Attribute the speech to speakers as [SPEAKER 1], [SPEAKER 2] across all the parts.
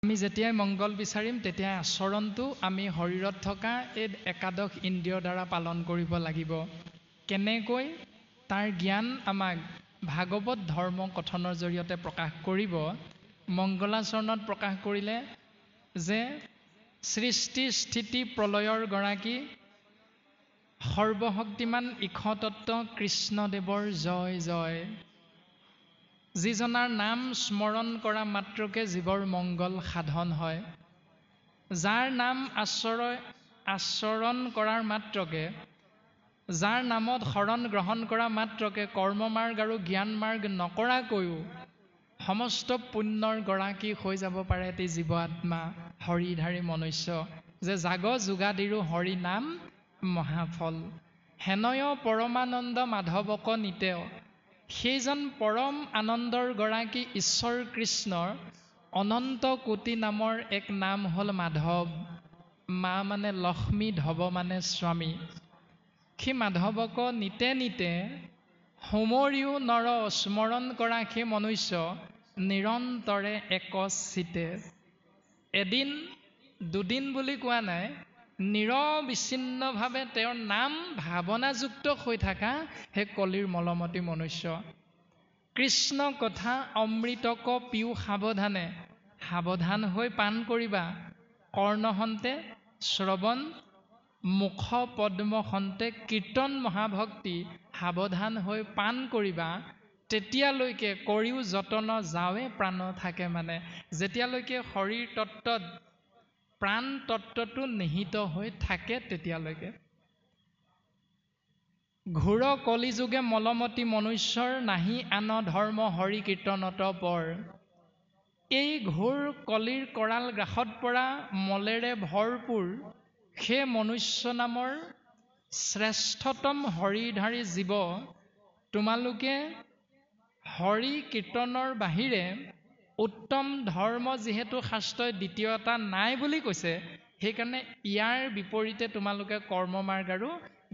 [SPEAKER 1] আমি যেতিয়াই মংগল বিচাৰিম তেতিয়াই আচৰণটো আমি শৰীৰত থকা এই একাদশ ইন্দ্ৰিয়ৰ দ্বাৰা পালন কৰিব লাগিব। কেনেকৈ তাৰ জ্ঞান আমাক ভাগৱত ধৰ্ম কথনৰ জৰিয়তে প্ৰকাশ কৰিব। মংগলাচৰণত প্ৰকাশ কৰিলে যে সৃষ্টি স্থিতি প্ৰলয়ৰ গৰাকী সৰ্বশক্তিমান ঈশতত্ত্ব কৃষ্ণদেৱৰ জয় জয়। যিজনাৰ নাম স্মৰণ কৰা মাত্ৰকে জীৱৰ মংগল সাধন হয়। যাৰ নাম আচৰণ কৰাৰ মাত্ৰকে, যাৰ নামত শৰণ গ্ৰহণ কৰা মাত্ৰকে কৰ্ম মাৰ্গ আৰু জ্ঞান মাৰ্গ নকৰাকৈও সমস্ত পুণ্যৰ গৰাকী হৈ যাব পাৰে এটি জীৱ আত্মা হৰিধাৰী মনুষ্য। যে জাগ যোগাদিৰো হৰি নাম মহাফল। হেনয় পৰমানন্দ মাধৱক নিতেয়। সেইজন পৰম আনন্দৰ গৰাকী ঈশ্বৰ কৃষ্ণৰ অনন্ত কোটি নামৰ এক নাম হ'ল মাধৱ। মা মানে লক্ষ্মী, ধৱ মানে স্বামী। সেই মাধৱক নিতে নিতে হোমৰিও নৰ স্মৰণ কৰা সেই মনুষ্য নিৰন্তৰে একচিতে। এদিন দুদিন বুলি কোৱা নাই, নিৰবিচ্ছিন্নভাৱে তেওঁৰ নাম ভাৱনাযুক্ত হৈ থকা সেই কলিৰ মলমতী মনুষ্য। কৃষ্ণ কথা অমৃতক পিও সাৱধানে। সাৱধান হৈ পান কৰিবা। কৰ্ণহন্তে শ্ৰৱণ, মুখ পদ্ম হন্তে কীৰ্তন মহাভক্তি। সাৱধান হৈ পান কৰিবা। তেতিয়ালৈকে কৰিও যতন যাৱে প্ৰাণ থাকে মানে। যেতিয়ালৈকে শৰীৰ তত্ত্বত প্ৰাণ তত্ত্বটো নিহিত হৈ থাকে তেতিয়ালৈকে। ঘোৰ কলিযুগে মলমতী মনুষ্যৰ নাহি আন ধৰ্ম হৰি কীৰ্তনত পৰ। এই ঘোৰ কলিৰ কৰাল গ্ৰাসত পৰা মলেৰে ভৰপূৰ সেই মনুষ্য নামৰ শ্ৰেষ্ঠতম হৰিধাৰী জীৱ, তোমালোকে হৰি কীৰ্তনৰ বাহিৰে উত্তম ধৰ্ম যিহেতু শাস্ত্ৰই দ্বিতীয় এটা নাই বুলি কৈছে, সেইকাৰণে ইয়াৰ বিপৰীতে তোমালোকে কৰ্ম মাৰ্গ আৰু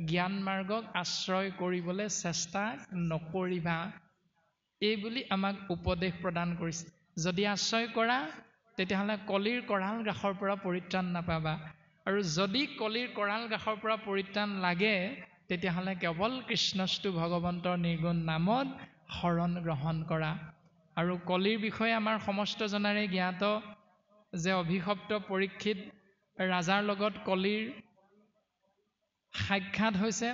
[SPEAKER 1] জ্ঞান মাৰ্গক আশ্ৰয় কৰিবলৈ চেষ্টা নকৰিবা। এই বুলি আমাক উপদেশ প্ৰদান কৰিছে। যদি আশ্ৰয় কৰা তেতিয়াহ'লে কলিৰ কৰাল গ্ৰাসৰ পৰা পৰিত্ৰাণ নাপাবা। আৰু যদি কলিৰ কৰাল গ্ৰাসৰ পৰা পৰিত্ৰাণ লাগে তেতিয়াহ'লে কেৱল কৃষ্ণস্তু ভগৱন্তৰ নিৰ্গুণ নামত শৰণ গ্ৰহণ কৰা। আৰু কলিৰ বিষয়ে আমাৰ সমস্ত জনাৰে জ্ঞাত যে অভিশপ্ত পৰীক্ষিত ৰাজাৰ লগত কলিৰ সাক্ষাৎ হৈছে।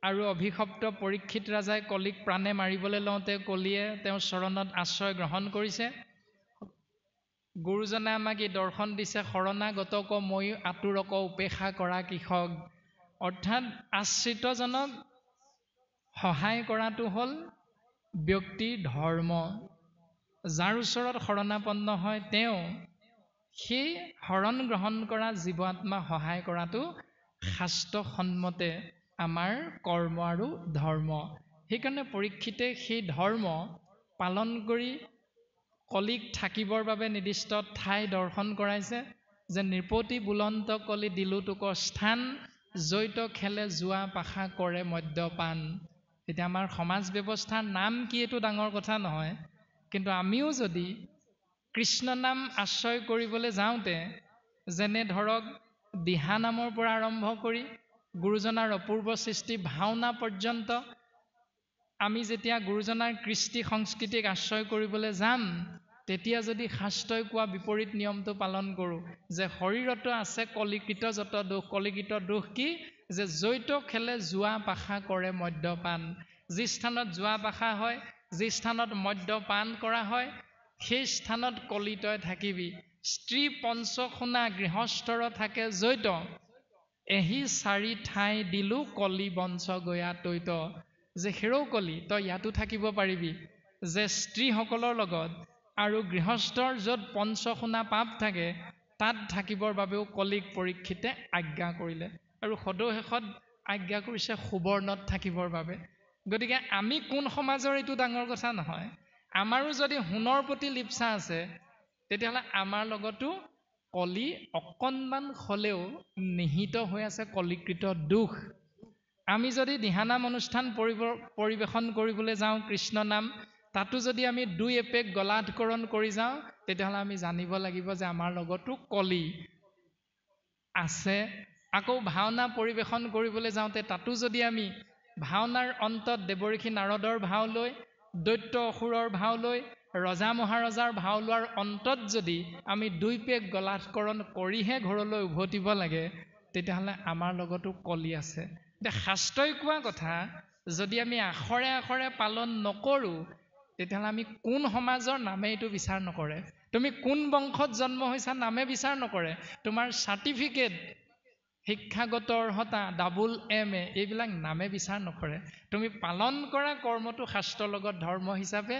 [SPEAKER 1] আৰু অভিশপ্ত পৰীক্ষিত ৰাজাই কলিক প্ৰাণে মাৰিবলৈ লওঁতে কলিয়ে তেওঁৰ চৰণত আশ্ৰয় গ্ৰহণ কৰিছে। গুৰুজনে আমাক এই দৰ্শন দিছে, শৰণাগতক মই আতুৰক উপেক্ষা কৰা কৃষক। অৰ্থাৎ আশ্ৰিতজনক সহায় কৰাটো হ'ল ব্যক্তিৰ ধৰ্ম। যাৰ ওচৰত শৰণাপন্ন হয় তেওঁ সেই শৰণ গ্ৰহণ কৰা জীৱ আত্মা সহায় কৰাটো শাস্ত্ৰসন্মতে আমাৰ কৰ্ম আৰু ধৰ্ম। সেইকাৰণে পৰীক্ষিতে সেই ধৰ্ম পালন কৰি কলিক থাকিবৰ বাবে নিৰ্দিষ্ট ঠাই দৰ্শন কৰাইছে। যে নৃপতি বুলন্ত কলি দিলো তোক স্থান, জৈত খেলে যোৱা পাশা কৰে মদ্যপান। এতিয়া আমাৰ সমাজ ব্যৱস্থাৰ নাম কি এইটো ডাঙৰ কথা নহয়, কিন্তু আমিও যদি কৃষ্ণ নাম আশ্ৰয় কৰিবলৈ যাওঁতে যেনে ধৰক দিহা নামৰ পৰা আৰম্ভ কৰি গুৰুজনাৰ অপূৰ্ব সৃষ্টি ভাওনা পৰ্যন্ত আমি যেতিয়া গুৰুজনাৰ কৃষ্টি সংস্কৃতিক আশ্ৰয় কৰিবলৈ যাম, তেতিয়া যদি শাস্ত্ৰই কোৱা বিপৰীত নিয়মটো পালন কৰোঁ যে শৰীৰত আছে কলিকৃত যত দোষ। কলিকৃত দোষ কি? যে জৈত খেলে যোৱা পাশা কৰে মদ্যপান। যি স্থানত যোৱা পাশা হয়, যি স্থানত মদ্যপান কৰা হয়, সেই স্থানত কলি তই থাকিবি। স্ত্ৰী পঞ্চশুনা গৃহস্থৰ থাকে জৈত, এহি চাৰি ঠাই দিলো কলি বঞ্চ গয়া তৈত। যে হেৰৌ কলি তই ইয়াতো থাকিব পাৰিবি। যে স্ত্ৰীসকলৰ লগত আৰু গৃহস্থৰ য'ত পঞ্চশুনা পাপ থাকে তাত থাকিবৰ বাবেও কলিক পৰীক্ষিতে আজ্ঞা কৰিলে। আৰু সদশেষত আজ্ঞা কৰিছে সুবৰ্ণত থাকিবৰ বাবে। গতিকে আমি কোন সমাজৰ এইটো ডাঙৰ কথা নহয়। আমাৰো যদি সোণৰ প্ৰতি লিপ্সা আছে তেতিয়াহ'লে আমাৰ লগতো কলি অকণমান হ'লেও নিহিত হৈ আছে কলিকৃত দুখ। আমি যদি দিহানাম অনুষ্ঠান পৰিৱেশন কৰিবলৈ যাওঁ কৃষ্ণ নাম, তাতো যদি আমি 2 এপেক গলাধকৰণ কৰি যাওঁ তেতিয়াহ'লে আমি জানিব লাগিব যে আমাৰ লগতো কলি আছে। আকৌ ভাওনা পৰিৱেশন কৰিবলৈ যাওঁতে তাতো যদি আমি ভাওনাৰ অন্তত দেৱঋষি নাৰদৰ ভাও লৈ, দৈত্য অসুৰৰ ভাও লৈ, ৰজা মহাৰজাৰ ভাও লোৱাৰ অন্তত যদি আমি 2 পেক গলাধকৰণ কৰিহে ঘৰলৈ উভতিব লাগে তেতিয়াহ'লে আমাৰ লগতো কলি আছে। এতিয়া শাস্ত্ৰই কোৱা কথা যদি আমি আখৰে আখৰে পালন নকৰোঁ তেতিয়াহ'লে আমি কোন সমাজৰ নামে এইটো বিচাৰ নকৰে। তুমি কোন বংশত জন্ম হৈছা নামে বিচাৰ নকৰে। তোমাৰ চাৰ্টিফিকেট, শিক্ষাগত অৰ্হতা, AA এইবিলাক নামে বিচাৰ নকৰে। তুমি পালন কৰা কৰ্মটো শাস্ত্ৰৰ লগত ধৰ্ম হিচাপে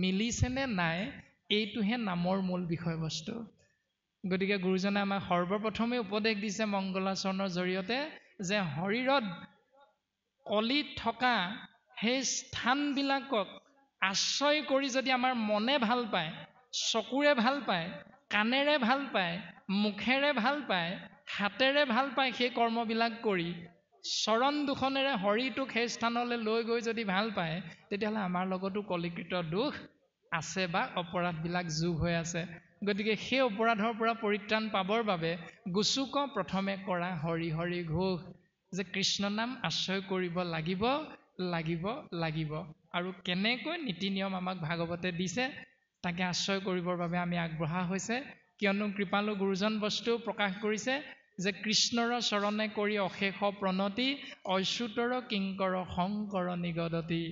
[SPEAKER 1] মিলিছেনে নাই এইটোহে নামৰ মূল বিষয়বস্তু। গতিকে গুৰুজনে আমাক সৰ্বপ্ৰথমে উপদেশ দিছে মংগলাচৰণৰ জৰিয়তে যে শৰীৰত কলি থকা সেই স্থানবিলাকক আশ্ৰয় কৰি যদি আমাৰ মনে ভাল পায়, চকুৰে ভাল পায়, কাণেৰে ভাল পায়, মুখেৰে ভাল পায়, হাতেৰে ভাল পায় সেই কৰ্মবিলাক কৰি, চৰণ দুখনেৰে শৰীৰটোক সেই স্থানলৈ লৈ গৈ যদি ভাল পায় তেতিয়াহ'লে আমাৰ লগতো কলিকৃত দোষ আছে বা অপৰাধবিলাক যোগ হৈ আছে। গতিকে সেই অপৰাধৰ পৰা পৰিত্ৰাণ পাবৰ বাবে গুচুক প্ৰথমে কৰা হৰি হৰি ঘোষ, যে কৃষ্ণ নাম আশ্ৰয় কৰিব লাগিব লাগিব লাগিব। আৰু কেনেকৈ নীতি নিয়ম আমাক ভাগৱতে দিছে তাকে আশ্ৰয় কৰিবৰ বাবে আমি আগবঢ়া হৈছে। কিয়নো কৃপালু গুৰুজন বস্তু প্ৰকাশ কৰিছে যে কৃষ্ণৰ চৰণে কৰি অশেষ প্ৰণতি, অচ্যুতৰ কিংকৰ শংকৰ নিগদতি।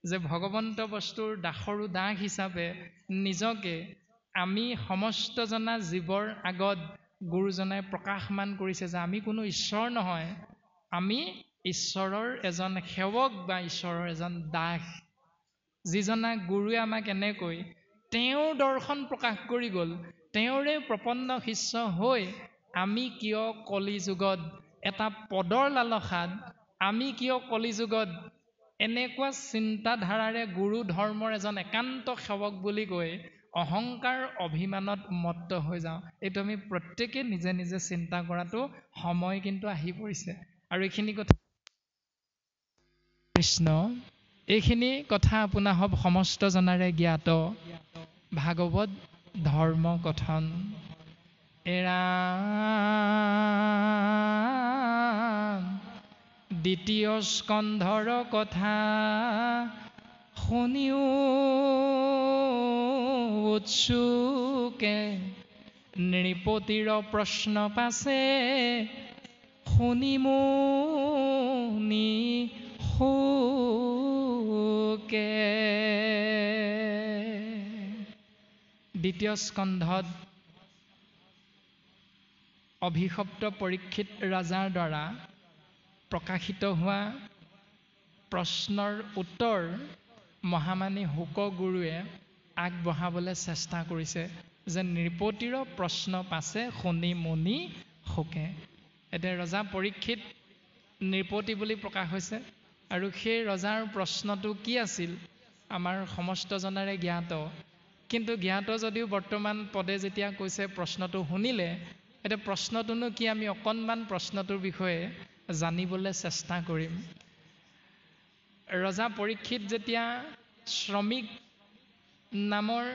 [SPEAKER 1] যে ভগৱন্ত বস্তুৰ দাসৰো দাস হিচাপে নিজকে আমি সমস্ত জনা জীৱৰ আগত গুৰুজনাই প্ৰকাশমান কৰিছে যে আমি কোনো ঈশ্বৰ নহয়, আমি ঈশ্বৰৰ এজন সেৱক বা ঈশ্বৰৰ এজন দাস। যিজনা গুৰুৱে আমাক এনেকৈ তেওঁৰ দৰ্শন প্ৰকাশ কৰি গ'ল, তেওঁৰে প্ৰপন্ন শিষ্য হৈ আমি কিয় কলি যুগত এটা পদৰ লালসাত, আমি কিয় কলি যুগত এনেকুৱা চিন্তাধাৰাৰে গুৰু ধৰ্মৰ এজন একান্ত সেৱক বুলি কৈ অহংকাৰ অভিমানত মত্ত হৈ যাওঁ। এইটো আমি প্ৰত্যেকে নিজে নিজে চিন্তা কৰাটো সময় কিন্তু আহি পৰিছে। আৰু এইখিনি কথা কৃষ্ণ, এইখিনি কথা আপোনাৰ সমস্ত জনাৰে জ্ঞাত ভাগৱত ধৰ্ম কথন। এৰা দ্বিতীয় স্কন্ধৰ কথা শুনিও উৎসুকে, নৃপতিৰ প্ৰশ্ন পাছে শুনি মুনি সুকে। দ্বিতীয় স্কন্ধত অভিষপ্ত পৰীক্ষিত ৰজাৰ দ্বাৰা প্ৰকাশিত হোৱা প্ৰশ্নৰ উত্তৰ মহামানী শুক গুৰুৱে আগবঢ়াবলৈ চেষ্টা কৰিছে যে নৃপতিৰ প্ৰশ্ন পাছে শুনি মুনি সুকে। এতিয়া ৰজা পৰীক্ষিত নৃপতি বুলি প্ৰকাশ হৈছে আৰু সেই ৰজাৰ প্ৰশ্নটো কি আছিল আমাৰ সমস্ত জনাৰে জ্ঞাত। কিন্তু জ্ঞাত যদিও বৰ্তমান পদে যেতিয়া কৈছে প্ৰশ্নটো শুনিলে, এতিয়া প্ৰশ্নটোনো কি আমি অকণমান প্ৰশ্নটোৰ বিষয়ে জানিবলৈ চেষ্টা কৰিম। ৰজা পৰীক্ষিত যেতিয়া শ্ৰমিক নামৰ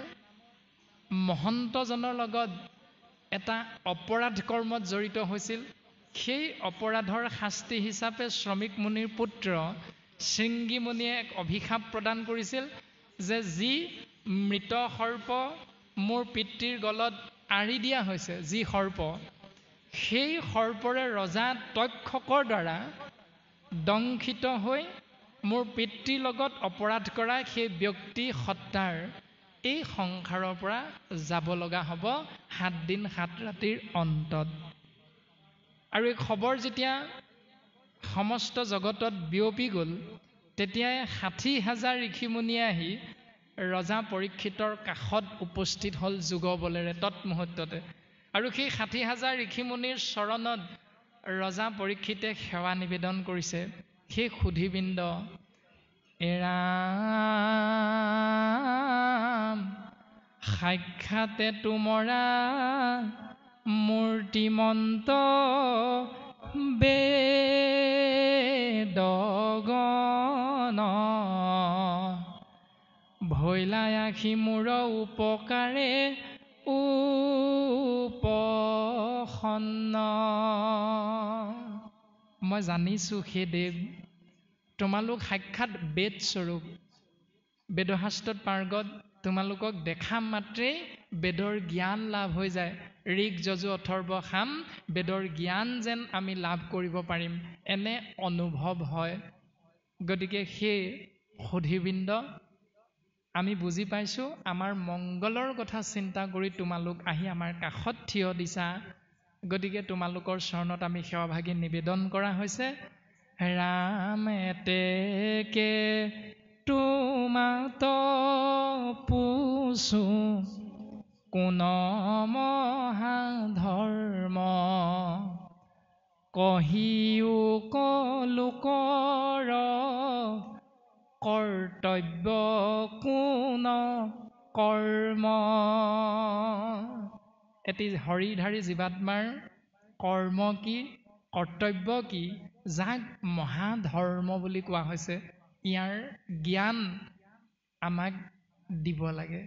[SPEAKER 1] মহন্তজনৰ লগত এটা অপৰাধ কৰ্মত জড়িত হৈছিল, সেই অপৰাধৰ শাস্তি হিচাপে শ্ৰমিক মুনিৰ পুত্ৰ শৃংগী মুনিয়ে এক অভিশাপ প্ৰদান কৰিছিল যে যি মৃত সৰ্প মোৰ পিতৃৰ গলত আঁৰি দিয়া হৈছে, যি সৰ্প, সেই সৰ্পৰে ৰজা তক্ষকৰ দ্বাৰা দংশিত হৈ মোৰ পিতৃৰ লগত অপৰাধ কৰা সেই ব্যক্তি সত্তাৰ এই সংসাৰৰ পৰা যাব লগা হ'ব 7 দিন 7 ৰাতিৰ অন্তত। আৰু এই খবৰ যেতিয়া সমস্ত জগতত বিয়পি গ'ল তেতিয়াই 60,000 ঋষিমুনিয়ে আহি ৰজা পৰীক্ষিতৰ কাষত উপস্থিত হ'ল যোগ বলেৰে তৎমুহূৰ্ততে। আৰু সেই 60,000 ঋষিমুনিৰ চৰণত ৰজা পৰীক্ষিতে সেৱা নিবেদন কৰিছে। সেই সুধীবৃন্দ, এৰা সাক্ষাতে তোমৰা মূৰ্তিমন্ত বেদগণ, হৈলা আখি মোৰ উপকাৰে উপসন্ন। মই জানিছোঁ হে দেৱ, তোমালোক সাক্ষাৎ বেদ স্বৰূপ, বেদশাস্ত্ৰত পাৰ্গত। তোমালোকক দেখা মাত্ৰেই বেদৰ জ্ঞান লাভ হৈ যায়। ঋক যজু অথৰ্ব সাম বেদৰ জ্ঞান যেন আমি লাভ কৰিব পাৰিম, এনে অনুভৱ হয়। গতিকে সেই সুধীবৃন্দ, আমি বুজি পাইছোঁ আমাৰ মংগলৰ কথা চিন্তা কৰি তোমালোক আহি আমাৰ কাষত থিয় দিছা। গতিকে তোমালোকৰ চৰণত আমি সেৱাভাগী নিবেদন কৰা হৈছে। ৰাম এতেকে তোমাত পুছো কোন মহাধৰ্ম, কহিও কলোকৰ কৰ্তব্য কোন কৰ্ম। এটি হৰিধাৰী জীৱাত্মাৰ কৰ্ম কি, কৰ্তব্য কি, যাক মহাধৰ্ম বুলি কোৱা হৈছে, ইয়াৰ জ্ঞান আমাক দিব লাগে।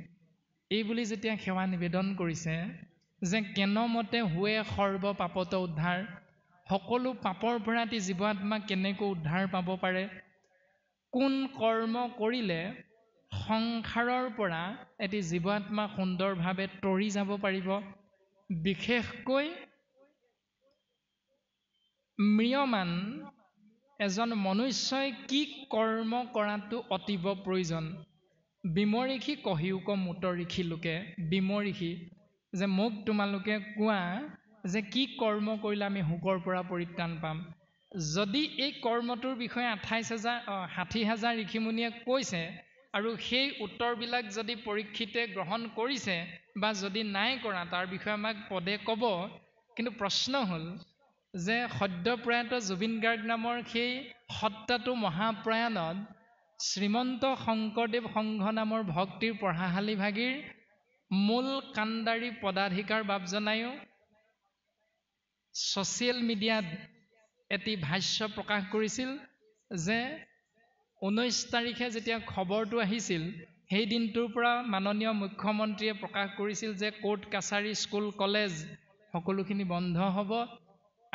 [SPEAKER 1] এই বুলি যেতিয়া সেৱা নিবেদন কৰিছে যে কেনমতে হুৱে সৰ্ব পাপত উদ্ধাৰ, সকলো পাপৰ পৰা এটি জীৱাত্মা কেনেকৈ উদ্ধাৰ পাব পাৰে, কোন কৰ্ম কৰিলে সংসাৰৰ পৰা এটি জীৱাত্মা সুন্দৰভাৱে তৰি যাব পাৰিব, বিশেষকৈ ম্ৰিয়মান এজন মনুষ্যই কি কৰ্ম কৰাটো অতীৱ প্ৰয়োজন। বিমৰিষি কহিউক মুত ঋষি লোকে, বিমৰিষি যে মোক তোমালোকে কোৱা যে কি কৰ্ম কৰিলে আমি শোকৰ পৰা পৰিত্ৰাণ পাম। যদি এই কৰ্মটোৰ বিষয়ে 60,000 ঋষিমুনিয়ে কৈছে আৰু সেই উত্তৰবিলাক যদি পৰীক্ষিতে গ্ৰহণ কৰিছে বা যদি নাই কৰা তাৰ বিষয়ে আমাক পদে ক'ব। কিন্তু প্ৰশ্ন হ'ল যে সদ্যপ্ৰয়াত জুবিন গাৰ্গ নামৰ সেই সত্তাটো মহাপ্ৰয়াণত শ্ৰীমন্ত শংকৰদেৱ সংঘ নামৰ ভক্তিৰ পঢ়াশালী ভাগীৰ মূল কাণ্ডাৰী পদাধিকাৰ বাবজনায়ো ছ'চিয়েল মিডিয়াত এটি ভাষ্য প্ৰকাশ কৰিছিল যে 19 তাৰিখে যেতিয়া খবৰটো আহিছিল, সেই দিনটোৰ পৰা মাননীয় মুখ্যমন্ত্ৰীয়ে প্ৰকাশ কৰিছিল যে কোৰ্ট কাছাৰী স্কুল কলেজ সকলোখিনি বন্ধ হ'ব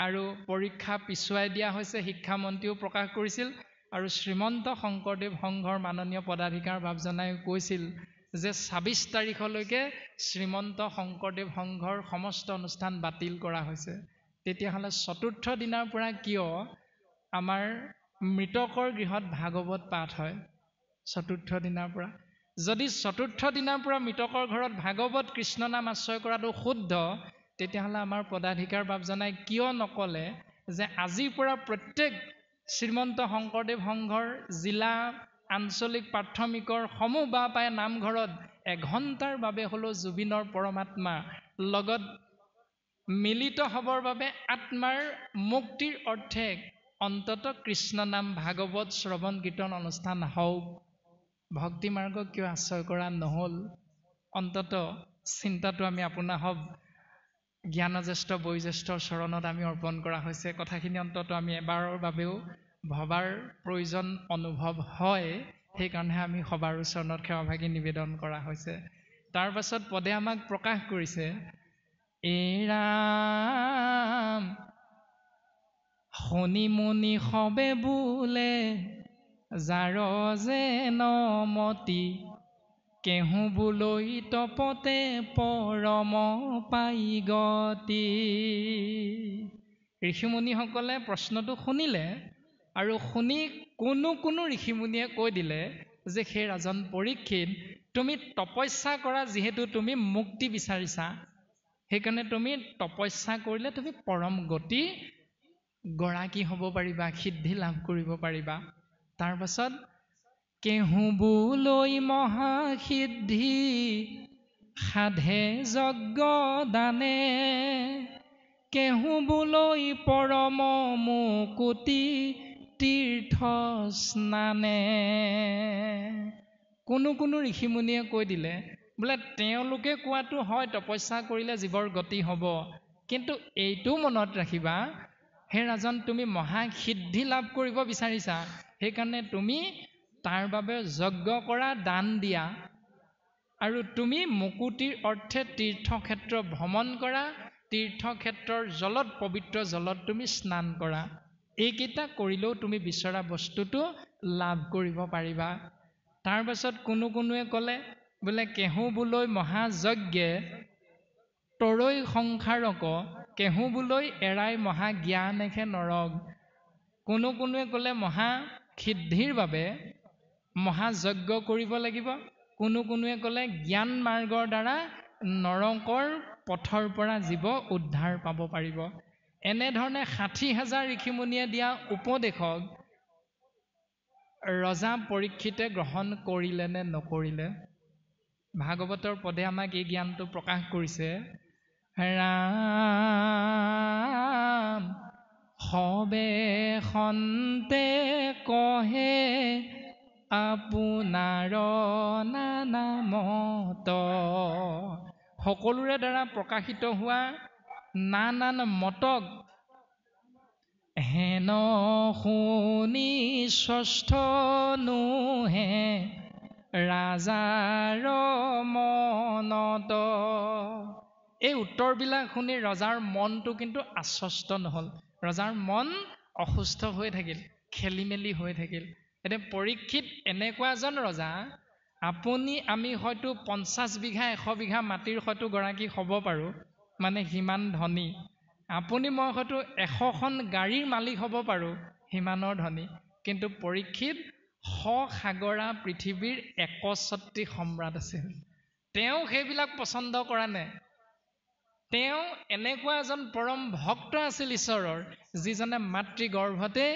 [SPEAKER 1] আৰু পৰীক্ষা পিছুৱাই দিয়া হৈছে, শিক্ষামন্ত্ৰীও প্ৰকাশ কৰিছিল। আৰু শ্ৰীমন্ত শংকৰদেৱ সংঘৰ মাননীয় পদাধিকাৰ বাবজনাই কৈছিল যে 26 তাৰিখলৈকে শ্ৰীমন্ত শংকৰদেৱ সংঘৰ সমস্ত অনুষ্ঠান বাতিল কৰা হৈছে। তেতিয়াহ'লে চতুৰ্থ দিনাৰ পৰা কিয় আমাৰ মৃতকৰ গৃহত ভাগৱত পাঠ হয়? চতুৰ্থ দিনাৰ পৰা, যদি চতুৰ্থ দিনাৰ পৰা মৃতকৰ ঘৰত ভাগৱত কৃষ্ণ নাম আশ্ৰয় কৰাটো শুদ্ধ, তেতিয়াহ'লে আমাৰ পদাধিকাৰ বাবজনাই কিয় নকলে যে আজিৰ পৰা প্ৰত্যেক শ্ৰীমন্ত শংকৰদেৱ সংঘৰ জিলা আঞ্চলিক প্ৰাথমিকৰ সমূহ বা পায় নামঘৰত এঘণ্টাৰ বাবে হ'লেও জুবিনৰ পৰমাত্মা লগত মিলিত হ'বৰ বাবে আত্মাৰ মুক্তিৰ অৰ্থে অন্তত কৃষ্ণ নাম ভাগৱত শ্ৰৱণ কীৰ্তন অনুষ্ঠান হওক। ভক্তি মাৰ্গ কিয় আশ্ৰয় কৰা নহ'ল? অন্তত চিন্তাটো আমি আপোনাসৱ জ্ঞানজ্যেষ্ঠ বয়োজ্যেষ্ঠৰ চৰণত আমি অৰ্পণ কৰা হৈছে। কথাখিনি অন্তত আমি এবাৰৰ বাবেও ভবাৰ প্ৰয়োজন অনুভৱ হয়, সেইকাৰণে আমি সবাৰ চৰণত সেৱাভাগী নিবেদন কৰা হৈছে। তাৰ পাছত পদে আমাক প্ৰকাশ কৰিছে, ৰাম শুনি মুনি সবে বোলে যাৰ যেন মতি, কেহু বোলৈ তপতে পৰম পাই গতি। ঋষিমুনিসকলে প্ৰশ্নটো শুনিলে আৰু শুনি কোনো ঋষিমুনিয়ে কৈ দিলে যে সেই ৰাজন পৰীক্ষিত, তুমি তপস্যা কৰা, যিহেতু তুমি মুক্তি বিচাৰিছা, সেইকাৰণে তুমি তপস্যা কৰিলে তুমি পৰম গতি গৰাকী হ'ব পাৰিবা, সিদ্ধি লাভ কৰিব পাৰিবা। তাৰ পাছত কেহু বোলৈ মহাসিদ্ধি সাধে যজ্ঞ দানে, কেহু বোলৈ পৰম মুকুতি তীৰ্থ স্নানে। কোনো ঋষিমুনিয়ে কৈ দিলে বোলে তেওঁলোকে কোৱাটো হয় তপস্যা কৰিলে জীৱৰ গতি হ'ব, কিন্তু এইটো মনত ৰাখিবা হে ৰাজন, তুমি মহাসিদ্ধি লাভ কৰিব বিচাৰিছা, সেইকাৰণে তুমি তাৰ বাবে যজ্ঞ কৰা, দান দিয়া, আৰু তুমি মুকুতিৰ অৰ্থে তীৰ্থক্ষেত্ৰ ভ্ৰমণ কৰা, তীৰ্থক্ষেত্ৰৰ জলত, পবিত্ৰ জলত তুমি স্নান কৰা। এইকেইটা কৰিলেও তুমি বিচৰা বস্তুটো লাভ কৰিব পাৰিবা। তাৰ পাছত কোনোৱে ক'লে বোলে কেহু বোলৈ মহাযজ্ঞে তৰৈ সংসাৰক, কেহু বোলৈ এৰাই মহা জ্ঞানেহে নৰক। কোনোৱে ক'লে মহা সিদ্ধিৰ বাবে মহাযজ্ঞ কৰিব লাগিব, কোনোৱে ক'লে জ্ঞান মাৰ্গৰ দ্বাৰা নৰকৰ পথৰ পৰা জীৱ উদ্ধাৰ পাব পাৰিব। এনেধৰণে ৬০,০০০ ঋষিমুনিয়ে দিয়া উপদেশক ৰজা পৰীক্ষিতে গ্ৰহণ কৰিলে নে নকৰিলে? ভাগৱতৰ পদে আমাক এই জ্ঞানটো প্ৰকাশ কৰিছে। ৰাম সবে সন্তে কহে আপোনাৰ নানামত। সকলোৰে দ্বাৰা প্ৰকাশিত হোৱা নানান মতক হেন শুনি ষষ্ঠ নোহে ৰাজাৰ মনত। এই উত্তৰবিলাক শুনি ৰজাৰ মনটো কিন্তু আশ্বস্ত নহ'ল। ৰজাৰ মন অসুস্থ হৈ থাকিল, খেলি মেলি হৈ থাকিল। এতিয়া পৰীক্ষিত এনেকুৱা এজন ৰজা, আপুনি আমি হয়তো ৫০ বিঘা ১০০ বিঘা মাটিৰ হয়তো গৰাকী হ'ব পাৰোঁ, মানে সিমান ধনী। আপুনি মই হয়তো ১০০খন গাড়ীৰ মালিক হ'ব পাৰোঁ, সিমানৰ ধনী। কিন্তু পৰীক্ষিত সাগৰা পৃথিৱীৰ ৬১টি সম্ৰাট আছিল। তেওঁ সেইবিলাক পচন্দ কৰা নাই। তেওঁ এনেকুৱা এজন পৰম ভক্ত আছিল ঈশ্বৰৰ, যিজনে মাতৃগৰ্ভতে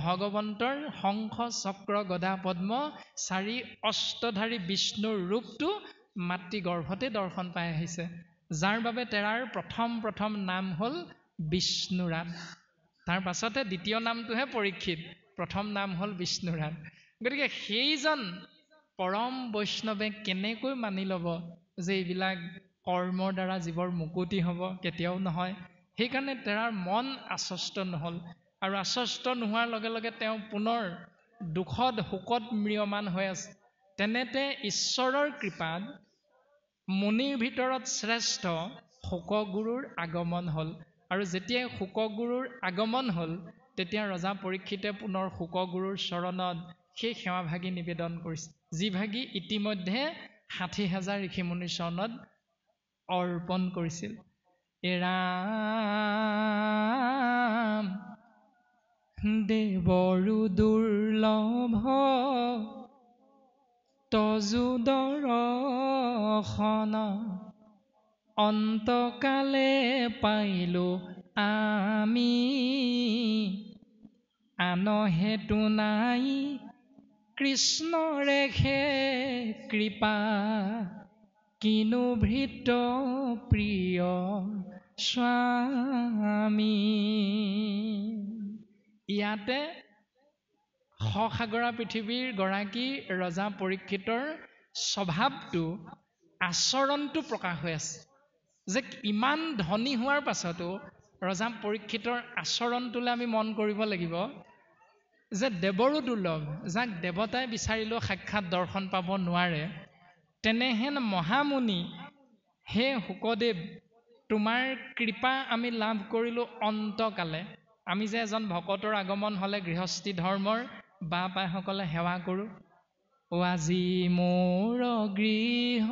[SPEAKER 1] ভগৱন্তৰ শংখ চক্ৰ গদা পদ্ম ৪ অস্ত্ৰধাৰী বিষ্ণুৰ ৰূপটো মাতৃগৰ্ভতে দৰ্শন পাই আহিছে, যাৰ বাবে তেৰাৰ প্ৰথম নাম হ'ল বিষ্ণুৰাত। তাৰ পাছতে দ্বিতীয় নামটোহে পৰীক্ষিত, প্ৰথম নাম হ'ল বিষ্ণুৰাত। গতিকে সেইজন পৰম বৈষ্ণৱে কেনেকৈ মানি ল'ব যে এইবিলাক কৰ্মৰ দ্বাৰা জীৱৰ মুকুতি হ'ব? কেতিয়াও নহয়। সেইকাৰণে তেৰাৰ মন আশ্বস্ত নহ'ল, আৰু আশ্বস্ত নোহোৱাৰ লগে লগে তেওঁ পুনৰ দুখত শোকত ম্ৰিয়মান হৈ আছে। তেনেতে ঈশ্বৰৰ কৃপাত মুনিৰ ভিতৰত শ্ৰেষ্ঠ শোকগুৰুৰ আগমন হ'ল। আৰু যেতিয়াই শোকগুৰুৰ আগমন হ'ল, তেতিয়া ৰজা পৰীক্ষিতে পুনৰ শোকগুৰুৰ চৰণত সেই সেৱাভাগী নিবেদন কৰিছে, যি ভাগী ইতিমধ্যে ৬০,০০০ ঋষিমুনিৰ চৰণত অৰ্পণ কৰিছিল। ৰাম দেৱৰু দুৰ্লভ তজু দৰ্শন, অন্তকালে পাইলো আমি, আন হেতু নাই কৃষ্ণৰে হে কৃপা, কিনো ভৃত্য প্ৰিয় স্বামী। ইয়াতে সাগৰা পৃথিৱীৰ গৰাকী ৰজা পৰীক্ষিতৰ স্বভাৱটো, আচৰণটো প্ৰকাশ হৈ আছে, যে ইমান ধনী হোৱাৰ পাছতো ৰজা পৰীক্ষিতৰ আচৰণটোলৈ আমি মন কৰিব লাগিব, যে দেৱৰো দুৰ্লভ, যাক দেৱতাই বিচাৰিলেও সাক্ষাৎ দৰ্শন পাব নোৱাৰে, তেনেহেন মহামুনি হে শুকদেৱ, তোমাৰ কৃপা আমি লাভ কৰিলোঁ অন্তকালে। আমি যে এজন ভকতৰ আগমন হ'লে গৃহস্থী ধৰ্মৰ বা পাইসকলে সেৱা কৰোঁ, আজি মোৰ গৃহ